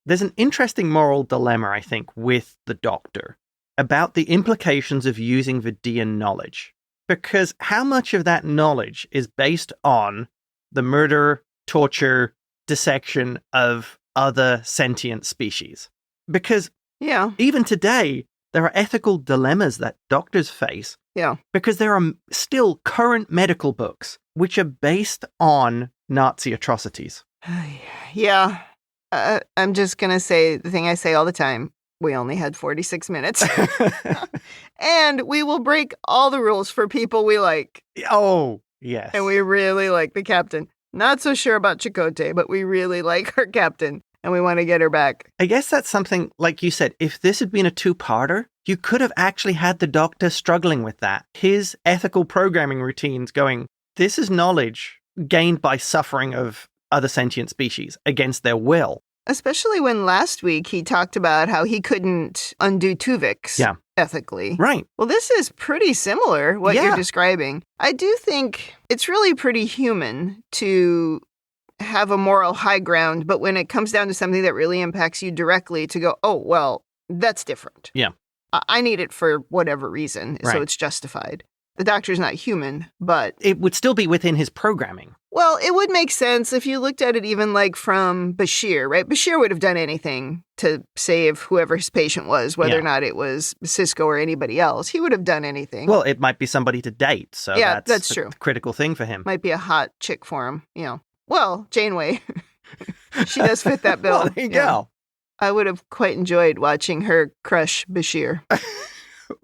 There's an interesting moral dilemma, I think, with the Doctor about the implications of using Vidian knowledge. Because how much of that knowledge is based on the murder, torture, dissection of other sentient species? Because even today, there are ethical dilemmas that doctors face. Yeah. Because there are still current medical books which are based on Nazi atrocities. Yeah. I'm just going to say the thing I say all the time. We only had 46 minutes. And we will break all the rules for people we like. Oh, yes. And we really like the captain. Not so sure about Chakotay, but we really like our captain. And we want to get her back. I guess that's something, like you said, if this had been a two-parter, you could have actually had the Doctor struggling with that. His ethical programming routines going, this is knowledge gained by suffering of other sentient species against their will. Especially when last week he talked about how he couldn't undo Tuvix ethically. Right. Well, this is pretty similar, what you're describing. I do think it's really pretty human to have a moral high ground, but when it comes down to something that really impacts you directly, to go, oh, well, that's different. Yeah. I need it for whatever reason, so it's justified. The Doctor's not human, but... It would still be within his programming. Well, it would make sense if you looked at it even like from Bashir, right? Bashir would have done anything to save whoever his patient was, whether or not it was Cisco or anybody else. He would have done anything. Well, it might be somebody to date, so that's true. A critical thing for him. Might be a hot chick for him, you know. Well, Janeway. She does fit that bill. Well, there you go. I would have quite enjoyed watching her crush Bashir.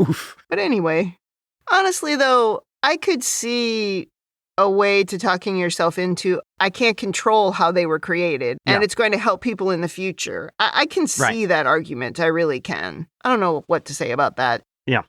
Oof. But anyway, honestly, though, I could see a way to talking yourself into, I can't control how they were created, and it's going to help people in the future. I can see that argument. I really can. I don't know what to say about that. Yeah.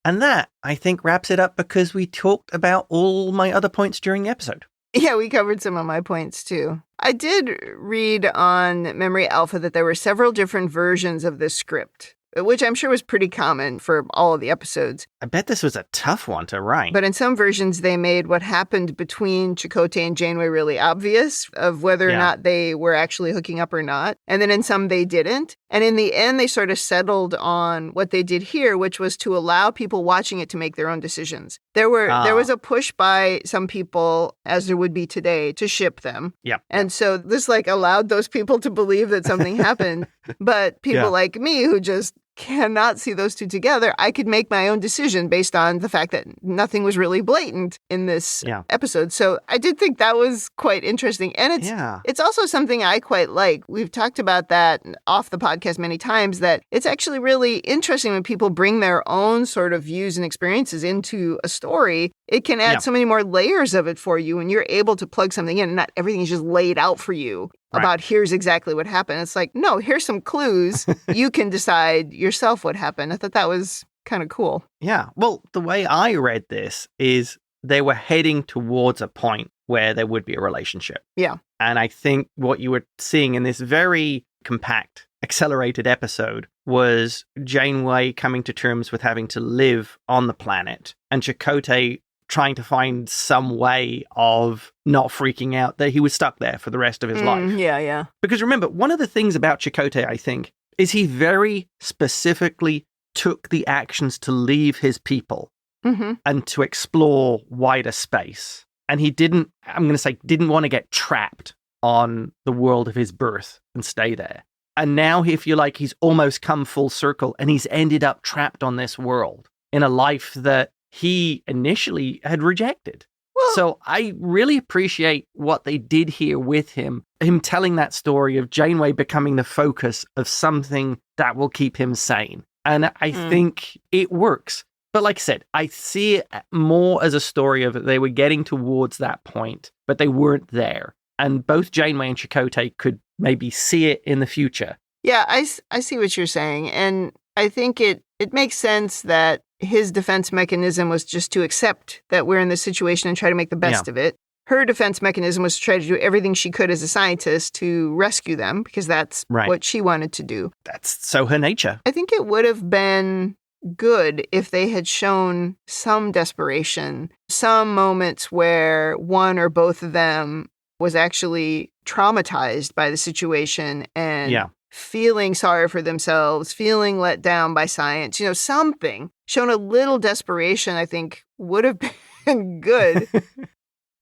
And that, I think, wraps it up because we talked about all my other points during the episode. Yeah, we covered some of my points, too. I did read on Memory Alpha that there were several different versions of this script, which I'm sure was pretty common for all of the episodes. I bet this was a tough one to write. But in some versions, they made what happened between Chakotay and Janeway really obvious of whether or not they were actually hooking up or not. And then in some, they didn't. And in the end, they sort of settled on what they did here, which was to allow people watching it to make their own decisions. There was a push by some people, as there would be today, to ship them. Yeah. And so this allowed those people to believe that something happened. But people like me who just cannot see those two together, I could make my own decision based on the fact that nothing was really blatant in this episode. So I did think that was quite interesting. And it's also something I quite like. We've talked about that off the podcast many times, that it's actually really interesting when people bring their own sort of views and experiences into a story. It can add so many more layers of it for you, and you're able to plug something in, and not everything is just laid out for you. About here's exactly what happened. It's like, no, here's some clues. You can decide yourself what happened. I thought that was kind of cool. Yeah. Well, the way I read this is they were heading towards a point where there would be a relationship. Yeah. And I think what you were seeing in this very compact, accelerated episode was Janeway coming to terms with having to live on the planet, and Chakotay trying to find some way of not freaking out that he was stuck there for the rest of his life. Yeah. Because remember, one of the things about Chakotay, I think, is he very specifically took the actions to leave his people and to explore wider space. And he didn't want to get trapped on the world of his birth and stay there. And now, if you like, he's almost come full circle and he's ended up trapped on this world in a life that he initially had rejected. Well, So I really appreciate what they did here with him telling that story of Janeway becoming the focus of something that will keep him sane. And I think it works. But like I said, I see it more as a story of they were getting towards that point, but they weren't there. And both Janeway and Chakotay could maybe see it in the future. Yeah, I see what you're saying. And I think it makes sense that his defense mechanism was just to accept that we're in this situation and try to make the best of it. Her defense mechanism was to try to do everything she could as a scientist to rescue them, because that's what she wanted to do. That's so her nature. I think it would have been good if they had shown some desperation, some moments where one or both of them was actually traumatized by the situation and feeling sorry for themselves, feeling let down by science, something. Shown a little desperation, I think, would have been good.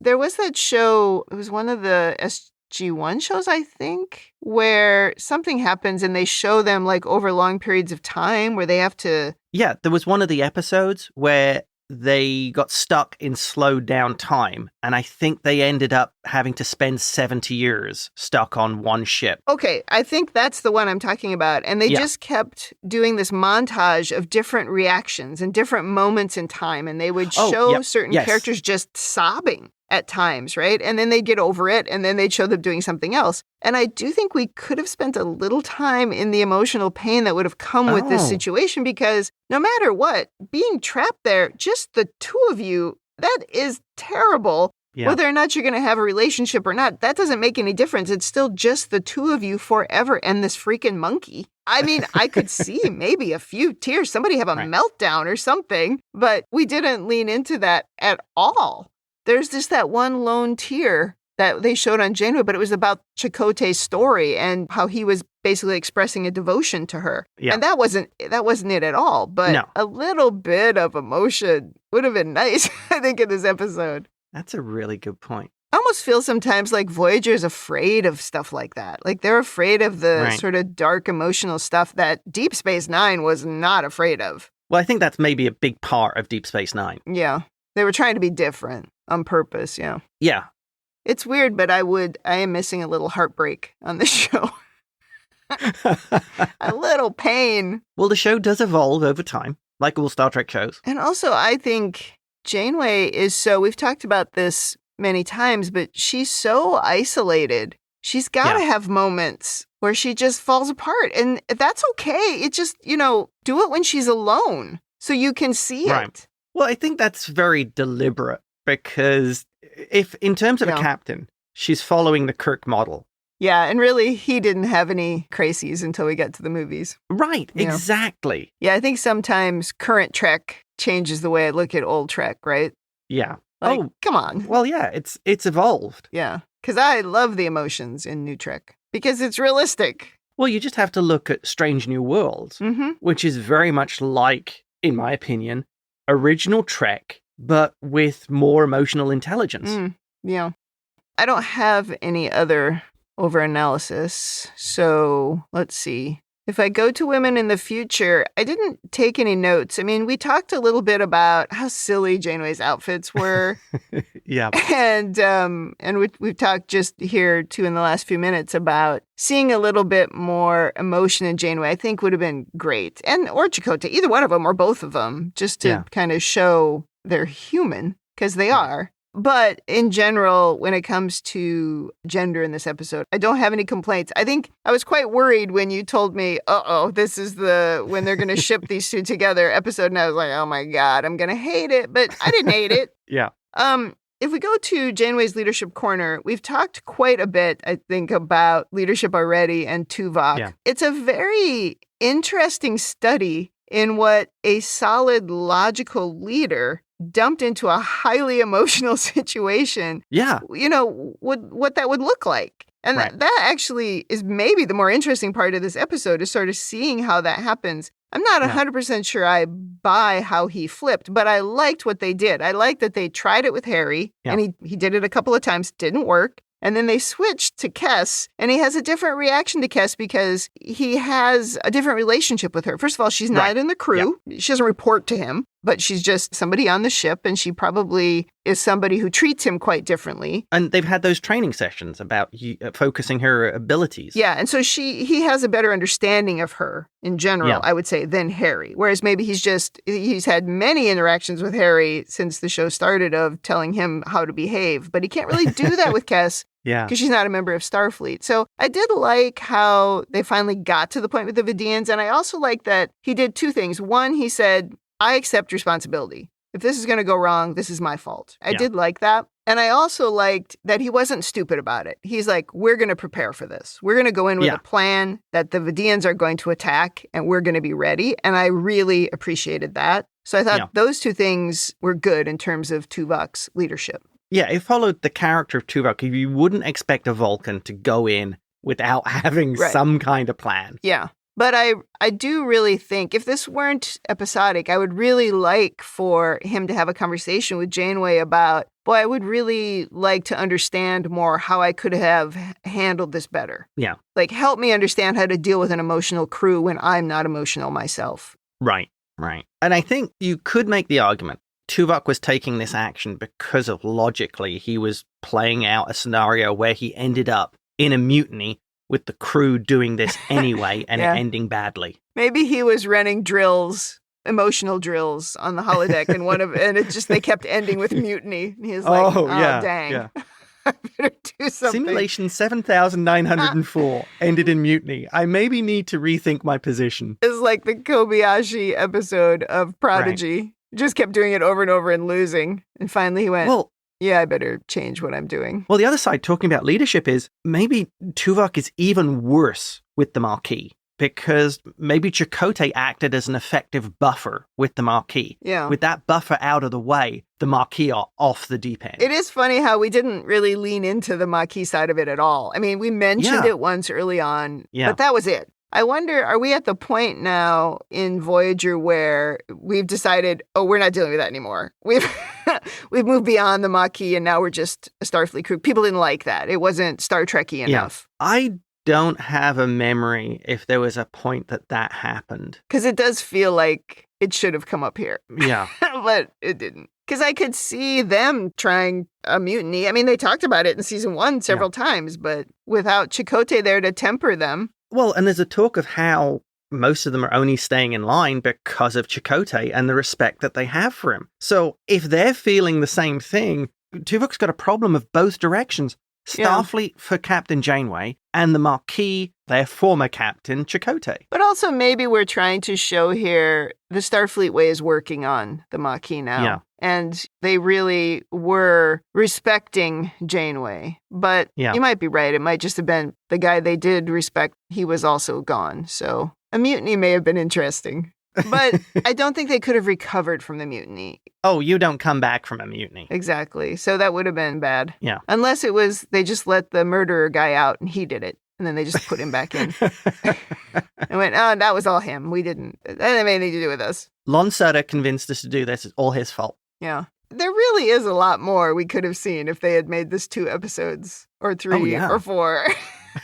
There was that show, it was one of the SG-1 shows, I think, where something happens and they show them like over long periods of time where they have to... Yeah, there was one of the episodes where they got stuck in slowed down time, and I think they ended up having to spend 70 years stuck on one ship. Okay, I think that's the one I'm talking about. And they just kept doing this montage of different reactions and different moments in time, and they would show certain characters just sobbing at times, right? And then they'd get over it, and then they'd show them doing something else. And I do think we could have spent a little time in the emotional pain that would have come with this situation, because no matter what, being trapped there, just the two of you, that is terrible. Yeah. Whether or not you're going to have a relationship or not, that doesn't make any difference. It's still just the two of you forever and this freaking monkey. I mean, I could see maybe a few tears, somebody have a meltdown or something, but we didn't lean into that at all. There's just that one lone tear that they showed on Janeway, but it was about Chakotay's story and how he was basically expressing a devotion to her. Yeah. And that wasn't it at all. But a little bit of emotion would have been nice, I think, in this episode. That's a really good point. I almost feel sometimes like Voyager is afraid of stuff like that. Like they're afraid of the sort of dark emotional stuff that Deep Space Nine was not afraid of. Well, I think that's maybe a big part of Deep Space Nine. Yeah. They were trying to be different on purpose, yeah. Yeah. It's weird, but I am missing a little heartbreak on this show. A little pain. Well, the show does evolve over time, like all Star Trek shows. And also, I think Janeway is we've talked about this many times, but she's so isolated. She's got to have moments where she just falls apart. And that's okay. It just, do it when she's alone so you can see it. Well, I think that's very deliberate, because if, in terms of a captain, she's following the Kirk model. Yeah, and really, he didn't have any crises until we got to the movies. Right, exactly. Yeah, I think sometimes current Trek changes the way I look at old Trek, right? Yeah. Like, come on. Well, yeah, it's evolved. Yeah, because I love the emotions in New Trek, because it's realistic. Well, you just have to look at Strange New Worlds, which is very much like, in my opinion, original Trek, but with more emotional intelligence. Yeah. I don't have any other over-analysis, so let's see. If I go to women in the future, I didn't take any notes. I mean, we talked a little bit about how silly Janeway's outfits were. Yeah. And we've talked just here, too, in the last few minutes about seeing a little bit more emotion in Janeway, I think would have been great. Or Chakotay, either one of them or both of them, just to kind of show they're human, because they are. But in general, when it comes to gender in this episode, I don't have any complaints. I think I was quite worried when you told me, this is when they're going to ship these two together episode. And I was like, oh my God, I'm going to hate it. But I didn't hate it. Yeah. If we go to Janeway's leadership corner, we've talked quite a bit, I think, about leadership already and Tuvok. Yeah. It's a very interesting study in what a solid, logical leader dumped into a highly emotional situation, what that would look like. And that actually is maybe the more interesting part of this episode, is sort of seeing how that happens. I'm not 100% sure I buy how he flipped, but I liked what they did. I liked that they tried it with Harry, and he did it a couple of times, didn't work. And then they switched to Kes, and he has a different reaction to Kes because he has a different relationship with her. First of all, she's not in the crew. Yeah. She doesn't report to him. but she's just somebody on the ship, and she probably is somebody who treats him quite differently. And they've had those training sessions about focusing her abilities. Yeah, and so he has a better understanding of her in general, I would say, than Harry. Whereas maybe he's had many interactions with Harry since the show started of telling him how to behave, but he can't really do that with Kes. Yeah. Because she's not a member of Starfleet. So I did like how they finally got to the point with the Vidians. And I also like that he did two things. One, he said, I accept responsibility. If this is going to go wrong, this is my fault. I did like that. And I also liked that he wasn't stupid about it. He's like, we're going to prepare for this. We're going to go in with a plan that the Vidians are going to attack, and we're going to be ready. And I really appreciated that. So I thought those two things were good in terms of Tuvok's leadership. Yeah, it followed the character of Tuvok. You wouldn't expect a Vulcan to go in without having some kind of plan. Yeah. But I do really think if this weren't episodic, I would really like for him to have a conversation with Janeway about, boy, I would really like to understand more how I could have handled this better. Yeah. Like, help me understand how to deal with an emotional crew when I'm not emotional myself. Right. And I think you could make the argument Tuvok was taking this action because of logically he was playing out a scenario where he ended up in a mutiny with the crew doing this anyway and it ending badly. Maybe he was running drills, emotional drills on the holodeck, and it just, they kept ending with mutiny. And he was like, dang. Yeah. I better do something. Simulation 7904 ended in mutiny. I maybe need to rethink my position. It's like the Kobayashi episode of Prodigy. Right. Just kept doing it over and over and losing. And finally he went, I better change what I'm doing. Well, the other side, talking about leadership, is maybe Tuvok is even worse with the Marquis, because maybe Chakotay acted as an effective buffer with the Marquis. Yeah. With that buffer out of the way, the Marquis are off the deep end. It is funny how we didn't really lean into the Marquis side of it at all. I mean, we mentioned it once early on, but that was it. I wonder, are we at the point now in Voyager where we've decided, we're not dealing with that anymore? We've moved beyond the Maquis, and now we're just a Starfleet crew. People didn't like that. It wasn't Star Trek-y enough. I don't have a memory if there was a point that happened. Because it does feel like it should have come up here. Yeah. But it didn't. Because I could see them trying a mutiny. I mean, they talked about it in season 1 several times, but without Chakotay there to temper them. Well, and there's a talk of how most of them are only staying in line because of Chakotay and the respect that they have for him. So if they're feeling the same thing, Tuvok's got a problem of both directions. Starfleet for Captain Janeway and the Marquis, their former captain, Chakotay. But also maybe we're trying to show here the Starfleet way is working on the Marquis now. Yeah. And they really were respecting Janeway. But you might be right. It might just have been the guy they did respect. He was also gone. So a mutiny may have been interesting. But I don't think they could have recovered from the mutiny. Oh, you don't come back from a mutiny. Exactly. So that would have been bad. Yeah. Unless it was they just let the murderer guy out and he did it. And then they just put him back in. And went, that was all him. We didn't. That didn't have anything to do with us. Lon Sutter convinced us to do this. It's all his fault. Yeah. There really is a lot more we could have seen if they had made this 2 episodes or 3 or 4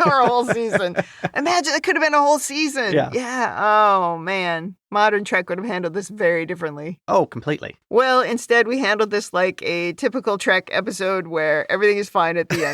or a whole season. Imagine it could have been a whole season. Yeah. Oh, man. Modern Trek would have handled this very differently. Oh, completely. Well, instead, we handled this like a typical Trek episode where everything is fine at the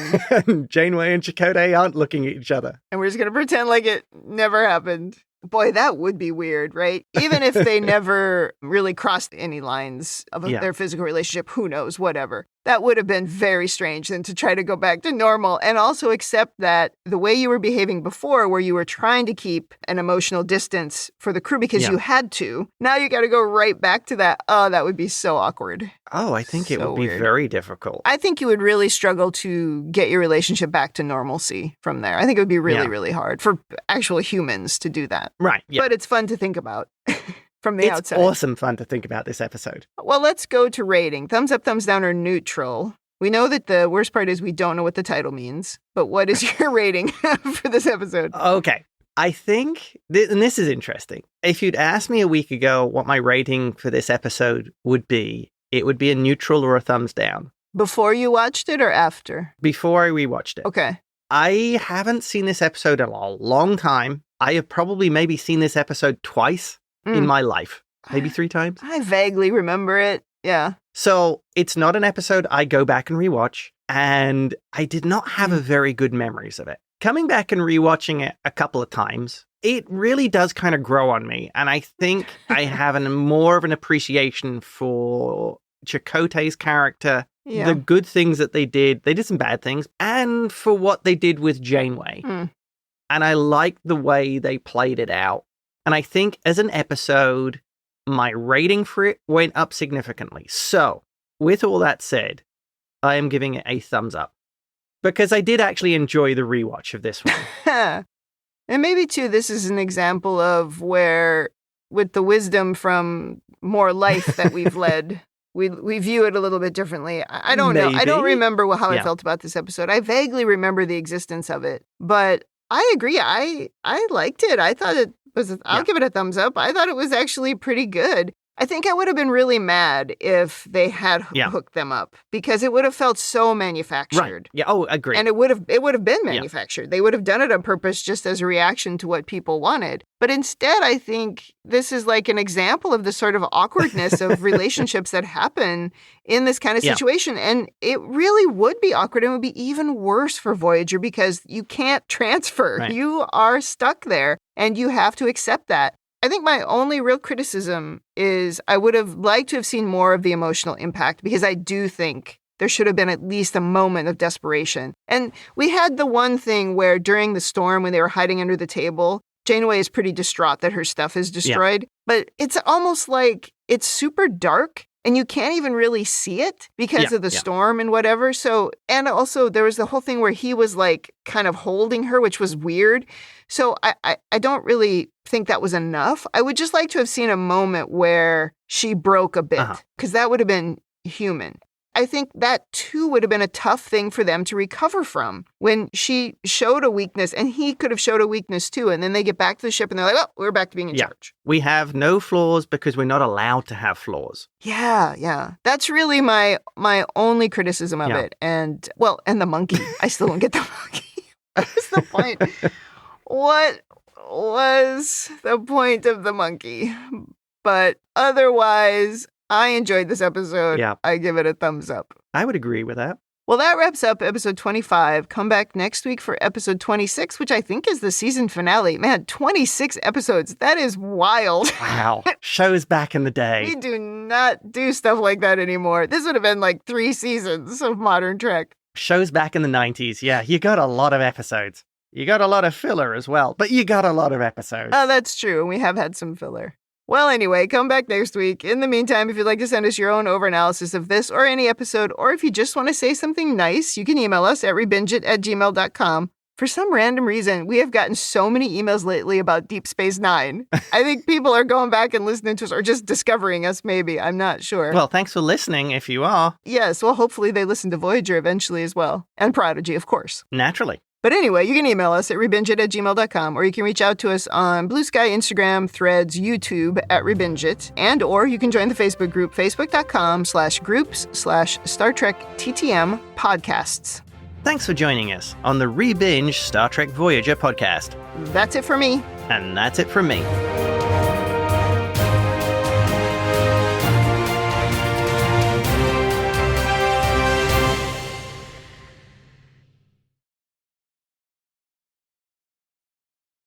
end. Janeway and Chakotay aren't looking at each other. And we're just going to pretend like it never happened. Boy, that would be weird, right? Even if they never really crossed any lines of their physical relationship, who knows, whatever. That would have been very strange than to try to go back to normal and also accept that the way you were behaving before, where you were trying to keep an emotional distance for the crew because you had to, now you got to go right back to that. Oh, that would be so awkward. Oh, I think it would be very difficult. I think you would really struggle to get your relationship back to normalcy from there. I think it would be really, really hard for actual humans to do that. Right. Yeah. But it's fun to think about. From the outside. It's awesome fun to think about this episode. Well, let's go to rating. Thumbs up, thumbs down, or neutral. We know that the worst part is we don't know what the title means, but what is your rating for this episode? Okay. I think, and this is interesting, if you'd asked me a week ago what my rating for this episode would be, it would be a neutral or a thumbs down. Before you watched it or after? Before I rewatched it. Okay. I haven't seen this episode in a long time. I have probably maybe seen this episode twice in my life. maybe 3 times. I vaguely remember it. Yeah. So it's not an episode I go back and rewatch, and I did not have a very good memories of it. Coming back and rewatching it a couple of times, it really does kind of grow on me. And I think I have more of an appreciation for Chakotay's character, the good things that they did some bad things, and for what they did with Janeway. And I liked the way they played it out. And I think as an episode, my rating for it went up significantly. So, with all that said, I am giving it a thumbs up. Because I did actually enjoy the rewatch of this one. And maybe, too, this is an example of where, with the wisdom from more life that we've led, we view it a little bit differently. I don't know. I don't remember how I felt about this episode. I vaguely remember the existence of it. But I agree. I liked it. I thought it was, I'll give it a thumbs up. I thought it was actually pretty good. I think I would have been really mad if they had hooked them up, because it would have felt so manufactured. Right. Yeah. Oh, agree. And it would have been manufactured. Yeah. They would have done it on purpose just as a reaction to what people wanted. But instead, I think this is like an example of the sort of awkwardness of relationships that happen in this kind of situation. And it really would be awkward and would be even worse for Voyager because you can't transfer. Right. You are stuck there and you have to accept that. I think my only real criticism is I would have liked to have seen more of the emotional impact, because I do think there should have been at least a moment of desperation. And we had the one thing where during the storm, when they were hiding under the table, Janeway is pretty distraught that her stuff is destroyed. But it's almost like it's super dark and you can't even really see it because of the storm and whatever. So, and also there was the whole thing where he was like kind of holding her, which was weird. So I don't really think that was enough. I would just like to have seen a moment where she broke a bit, because that would have been human. I think that too would have been a tough thing for them to recover from when she showed a weakness and he could have showed a weakness too. And then they get back to the ship and they're like, oh, we're back to being in charge. We have no flaws because we're not allowed to have flaws. Yeah. That's really my only criticism of it. And and the monkey. I still don't get the monkey. What was the point? What was the point of the monkey? But otherwise, I enjoyed this episode. Yeah. I give it a thumbs up. I would agree with that. Well, that wraps up episode 25. Come back next week for episode 26, which I think is the season finale. Man, 26 episodes. That is wild. Wow. Shows back in the day. We do not do stuff like that anymore. This would have been like 3 seasons of Modern Trek. Shows back in the 90s. Yeah, you got a lot of episodes. You got a lot of filler as well, but you got a lot of episodes. Oh, that's true. We have had some filler. Well, anyway, come back next week. In the meantime, if you'd like to send us your own overanalysis of this or any episode, or if you just want to say something nice, you can email us at rebingeit@gmail.com. For some random reason, we have gotten so many emails lately about Deep Space Nine. I think people are going back and listening to us, or just discovering us, maybe. I'm not sure. Well, thanks for listening, if you are. Yes, well, hopefully they listen to Voyager eventually as well. And Prodigy, of course. Naturally. But anyway, you can email us at rebingeit@gmail.com, or you can reach out to us on Blue Sky, Instagram, Threads, YouTube at ReBingeit, or you can join the Facebook group, facebook.com/groups/Star Trek TTM podcasts. Thanks for joining us on the ReBinge Star Trek Voyager podcast. That's it for me. And that's it from me.